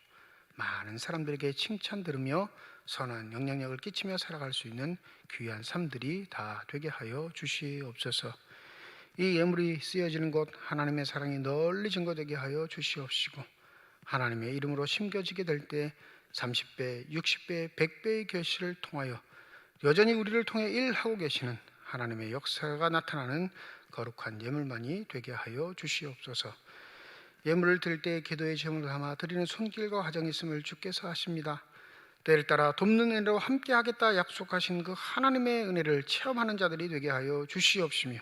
많은 사람들에게 칭찬 들으며 선한 영향력을 끼치며 살아갈 수 있는 귀한 삶들이 다 되게 하여 주시옵소서. 이 예물이 쓰여지는 곳 하나님의 사랑이 널리 증거되게 하여 주시옵시고, 하나님의 이름으로 심겨지게 될 때 30배, 60배, 100배의 결실을 통하여 여전히 우리를 통해 일하고 계시는 하나님의 역사가 나타나는 거룩한 예물만이 되게 하여 주시옵소서. 예물을 드릴 때 기도의 제물을 담아 드리는 손길과 화정이 있음을 주께서 아십니다. 때를 따라 돕는 은혜로 함께 하겠다 약속하신 그 하나님의 은혜를 체험하는 자들이 되게 하여 주시옵시며,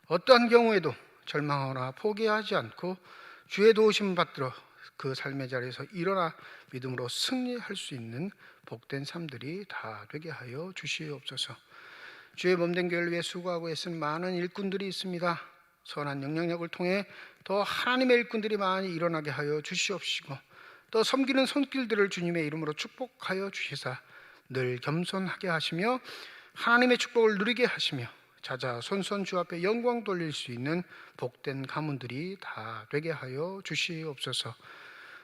어떠한 경우에도 절망하거나 포기하지 않고 주의 도우심을 받들어 그 삶의 자리에서 일어나 믿음으로 승리할 수 있는 복된 삶들이 다 되게 하여 주시옵소서. 주의 몸된 교회를 위해 수고하고 애쓴 많은 일꾼들이 있습니다. 선한 영향력을 통해 더 하나님의 일꾼들이 많이 일어나게 하여 주시옵시고, 또 섬기는 손길들을 주님의 이름으로 축복하여 주시사 늘 겸손하게 하시며 하나님의 축복을 누리게 하시며 자자손손 주 앞에 영광 돌릴 수 있는 복된 가문들이 다 되게 하여 주시옵소서.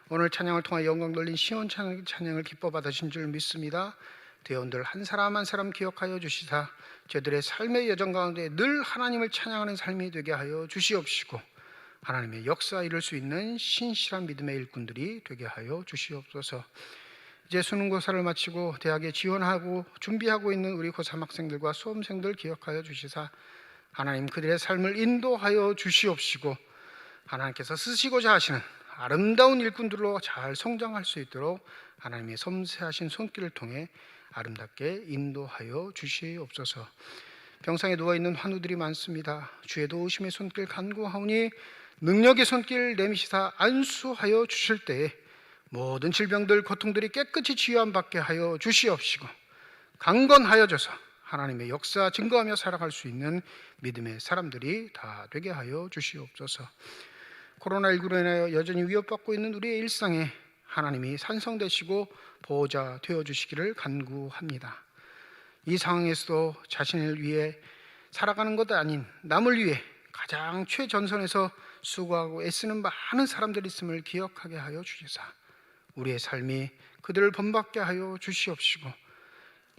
오늘 찬양을 통해 영광 돌린 시온 찬양을 기뻐 받으신 줄 믿습니다. 대원들 한 사람 한 사람 기억하여 주시사 저들의 삶의 여정 가운데 늘 하나님을 찬양하는 삶이 되게 하여 주시옵시고, 하나님의 역사 이룰 수 있는 신실한 믿음의 일꾼들이 되게 하여 주시옵소서. 이제 수능고사를 마치고 대학에 지원하고 준비하고 있는 우리 고3 학생들과 수험생들 기억하여 주시사 하나님 그들의 삶을 인도하여 주시옵시고, 하나님께서 쓰시고자 하시는 아름다운 일꾼들로 잘 성장할 수 있도록 하나님의 섬세하신 손길을 통해 아름답게 인도하여 주시옵소서. 병상에 누워있는 환우들이 많습니다. 주의 도우심의 손길 간구하오니 능력의 손길 내미시사 안수하여 주실 때에 모든 질병들 고통들이 깨끗이 치유함받게 하여 주시옵시고 강건하여져서 하나님의 역사 증거하며 살아갈 수 있는 믿음의 사람들이 다 되게 하여 주시옵소서. 코로나19로 인하여 여전히 위협받고 있는 우리의 일상에 하나님이 산성되시고 보호자 되어주시기를 간구합니다. 이 상황에서도 자신을 위해 살아가는 것 아닌 남을 위해 가장 최전선에서 수고하고 애쓰는 많은 사람들이 있음을 기억하게 하여 주시사 우리의 삶이 그들을 본받게 하여 주시옵시고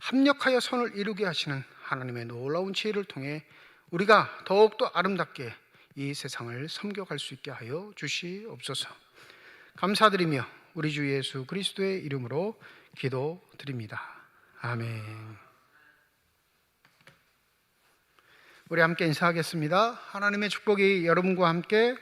합력하여 선을 이루게 하시는 하나님의 놀라운 지혜를 통해 우리가 더욱더 아름답게 이 세상을 섬겨갈 수 있게 하여 주시옵소서. 감사드리며 우리 주 예수 그리스도의 이름으로 기도드립니다. 아멘. 우리 함께 인사하겠습니다. 하나님의 축복이 여러분과 함께.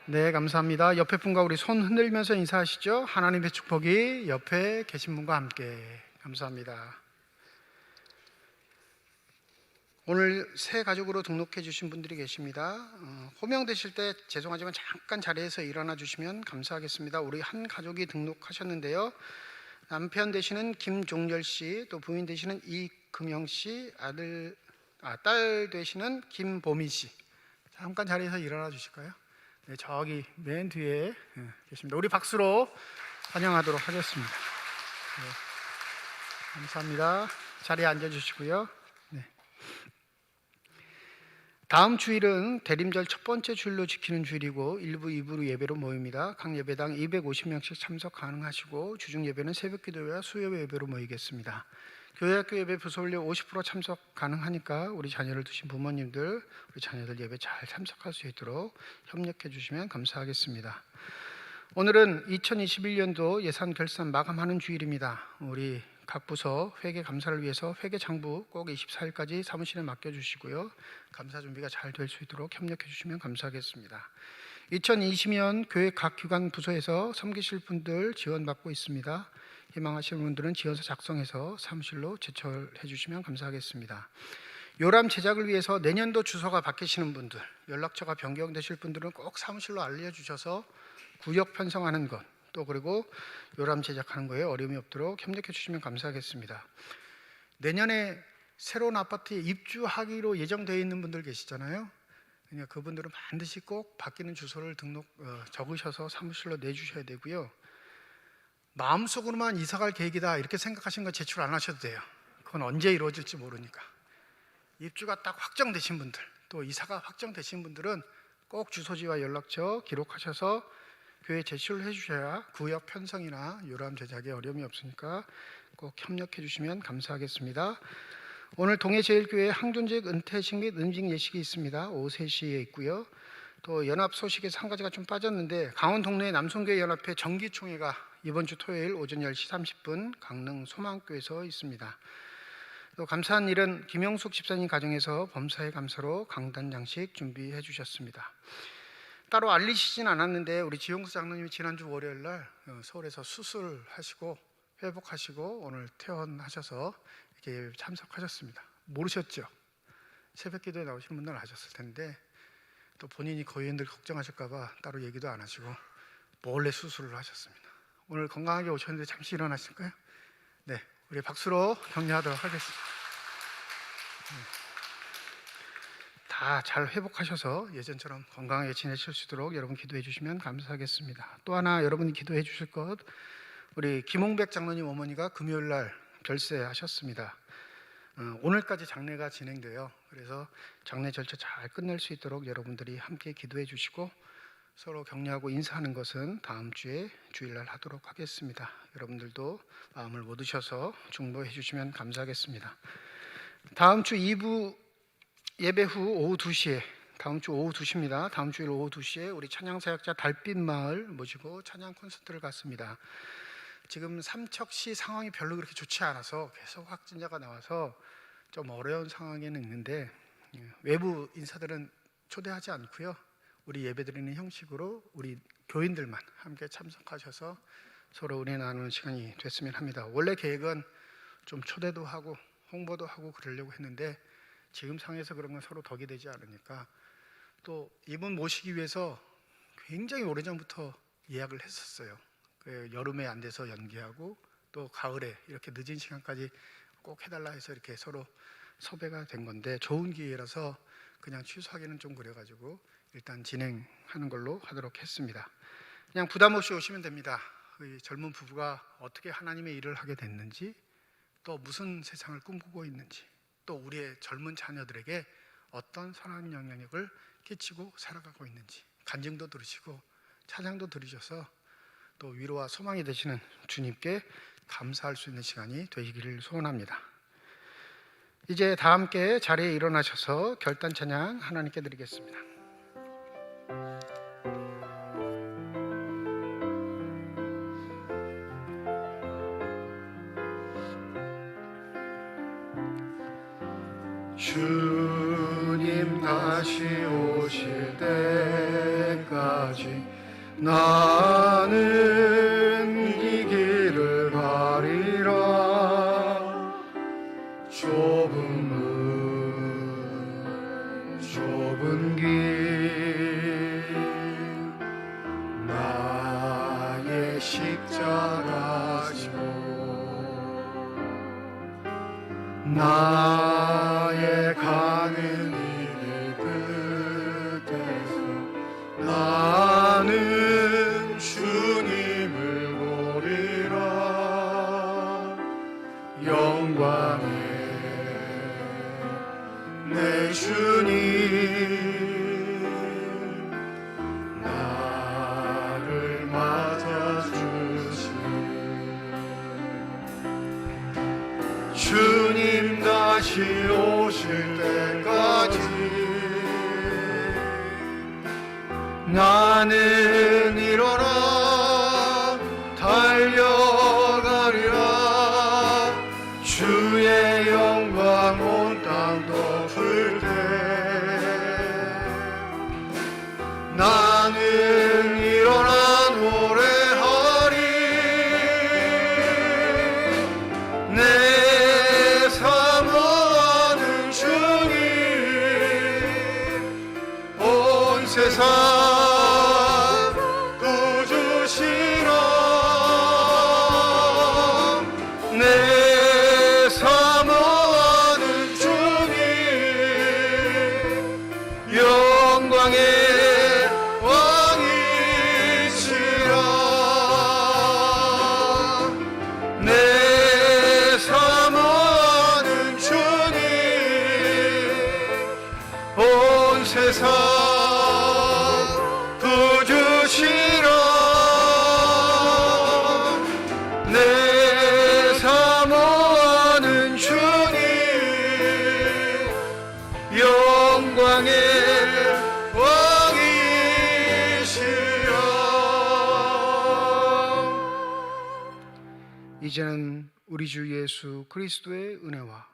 네, 감사합니다. 옆에 분과 우리 손 흔들면서 인사하시죠. 하나님의 축복이 옆에 계신 분과 함께. 감사합니다. 오늘 새 가족으로 등록해 주신 분들이 계십니다. 호명되실 때 죄송하지만 잠깐 자리에서 일어나 주시면 감사하겠습니다. 우리 한 가족이 등록하셨는데요. 남편 되시는 김종열 씨, 또 부인 되시는 이금영 씨, 딸 되시는 김보미 씨. 잠깐 자리에서 일어나 주실까요? 네, 저기 맨 뒤에 계십니다. 우리 박수로 환영하도록 하겠습니다. 네, 감사합니다. 자리에 앉아 주시고요. 네. 다음 주일은 대림절 첫 번째 주일로 지키는 주일이고 1부, 2부로 예배로 모입니다. 각 예배당 250명씩 참석 가능하시고 주중 예배는 새벽 기도회와 수요 예배로 모이겠습니다. 교회학교 예배 부서훈련 50% 참석 가능하니까 우리 자녀를 두신 부모님들, 우리 자녀들 예배 잘 참석할 수 있도록 협력해 주시면 감사하겠습니다. 오늘은 2021년도 예산 결산 마감하는 주일입니다. 우리 각 부서 회계 감사를 위해서 회계 장부 꼭 24일까지 사무실에 맡겨주시고요. 감사 준비가 잘 될 수 있도록 협력해 주시면 감사하겠습니다. 2020년 교회 각 기관 부서에서 섬기실 분들 지원받고 있습니다. 희망하시는 분들은 지원서 작성해서 사무실로 제출해 주시면 감사하겠습니다. 요람 제작을 위해서 내년도 주소가 바뀌시는 분들, 연락처가 변경되실 분들은 꼭 사무실로 알려주셔서 구역 편성하는 것, 또 그리고 요람 제작하는 거에 어려움이 없도록 협력해 주시면 감사하겠습니다. 내년에 새로운 아파트에 입주하기로 예정되어 있는 분들 계시잖아요. 그러니까 그분들은 반드시 꼭 바뀌는 주소를 적으셔서 사무실로 내주셔야 되고요. 마음속으로만 이사갈 계획이다 이렇게 생각하시는 거 제출 안 하셔도 돼요. 그건 언제 이루어질지 모르니까. 입주가 딱 확정되신 분들, 또 이사가 확정되신 분들은 꼭 주소지와 연락처 기록하셔서 교회에 제출을 해주셔야 구역 편성이나 요람 제작에 어려움이 없으니까 꼭 협력해 주시면 감사하겠습니다. 오늘 동해제일교회 항존직 은퇴식 및 은직 예식이 있습니다. 오후 3시에 있고요. 또 연합 소식에서 한 가지가 좀 빠졌는데 강원 동네 남성교회 연합회 정기총회가 이번 주 토요일 오전 10시 30분 강릉 소망교에서 있습니다. 또 감사한 일은 김영숙 집사님 가정에서 범사의 감사로 강단 장식 준비해 주셨습니다. 따로 알리시진 않았는데 우리 지용수 장로님이 지난주 월요일 날 서울에서 수술하시고 회복하시고 오늘 퇴원하셔서 이렇게 참석하셨습니다. 모르셨죠? 새벽 기도에 나오신 분들은 아셨을 텐데 또 본인이 거의인들 걱정하실까 봐 따로 얘기도 안 하시고 몰래 수술을 하셨습니다. 오늘 건강하게 오셨는데 잠시 일어나실까요? 네, 우리 박수로 격려하도록 하겠습니다. 다 잘 회복하셔서 예전처럼 건강하게 지내실 수 있도록 여러분 기도해 주시면 감사하겠습니다. 또 하나 여러분이 기도해 주실 것, 우리 김홍백 장로님 어머니가 금요일 날 별세하셨습니다. 오늘까지 장례가 진행돼요. 그래서 장례 절차 잘 끝낼 수 있도록 여러분들이 함께 기도해 주시고 서로 격려하고 인사하는 것은 다음 주에 주일날 하도록 하겠습니다. 여러분들도 마음을 모두셔서 중보해 주시면 감사하겠습니다. 다음 주 2부 예배 후 오후 2시에, 다음 주 오후 2시입니다. 다음 주일 오후 2시에 우리 찬양사역자 달빛마을 모시고 찬양 콘서트를 갖습니다. 지금 삼척시 상황이 별로 그렇게 좋지 않아서 계속 확진자가 나와서 좀 어려운 상황에는 있는데 외부 인사들은 초대하지 않고요. 우리 예배드리는 형식으로 우리 교인들만 함께 참석하셔서 서로 은혜 나누는 시간이 됐으면 합니다. 원래 계획은 좀 초대도 하고 홍보도 하고 그러려고 했는데 지금 상황에서 그런 건 서로 덕이 되지 않으니까 또 이분 모시기 위해서 굉장히 오래전부터 예약을 했었어요. 여름에 안 돼서 연기하고 또 가을에 이렇게 늦은 시간까지 꼭 해달라 해서 이렇게 서로 섭외가 된 건데 좋은 기회라서 그냥 취소하기는 좀 그래가지고 일단 진행하는 걸로 하도록 했습니다. 그냥 부담 없이 오시면 됩니다. 이 젊은 부부가 어떻게 하나님의 일을 하게 됐는지, 또 무슨 세상을 꿈꾸고 있는지, 또 우리의 젊은 자녀들에게 어떤 선한 영향력을 끼치고 살아가고 있는지 간증도 들으시고 찬양도 들으셔서 또 위로와 소망이 되시는 주님께 감사할 수 있는 시간이 되시기를 소원합니다. 이제 다 함께 자리에 일어나셔서 결단 찬양 하나님께 드리겠습니다. 주님 다시 오실 때까지 나는 이 길을 가리라. 좁은 길 나의 십자가 지고 나의 가는 길 끝에서 나는 주님을 보리라. 영광의 내 주님 나를 맞아주시네. 주님 다시 오실 때까지 나는 일어나 달려가리라. 주의 영광 온 땅 덮을 때 나는 일어나 노래하리. 내 사모하는 주님 온 세상 구주시라. 내 사모하는 주님 영광의 왕이시라. 내 사모하는 주님 온 세상 구주시라. 내 사모하는 주님 영광의 왕이시여. 이제는 우리 주 예수 그리스도의 은혜와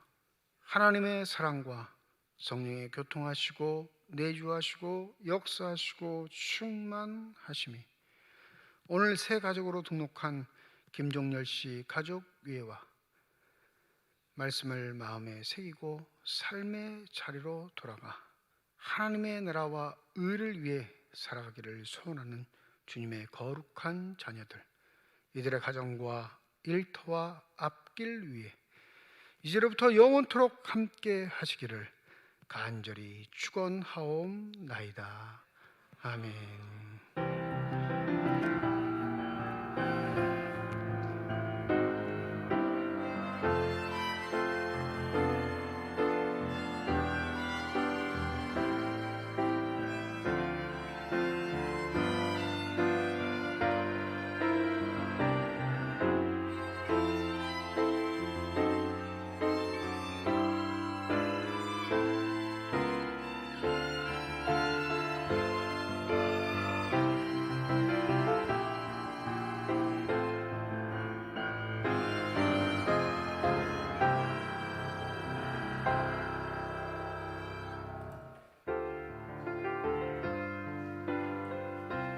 하나님의 사랑과 성령의 교통하시고 내주하시고 역사하시고 충만하심이 오늘 새 가족으로 등록한 김종열 씨 가족 위에와 말씀을 마음에 새기고 삶의 자리로 돌아가 하나님의 나라와 의를 위해 살아가기를 소원하는 주님의 거룩한 자녀들, 이들의 가정과 일터와 앞길 위에 이제로부터 영원토록 함께 하시기를 간절히 축원하옵나이다. 아멘.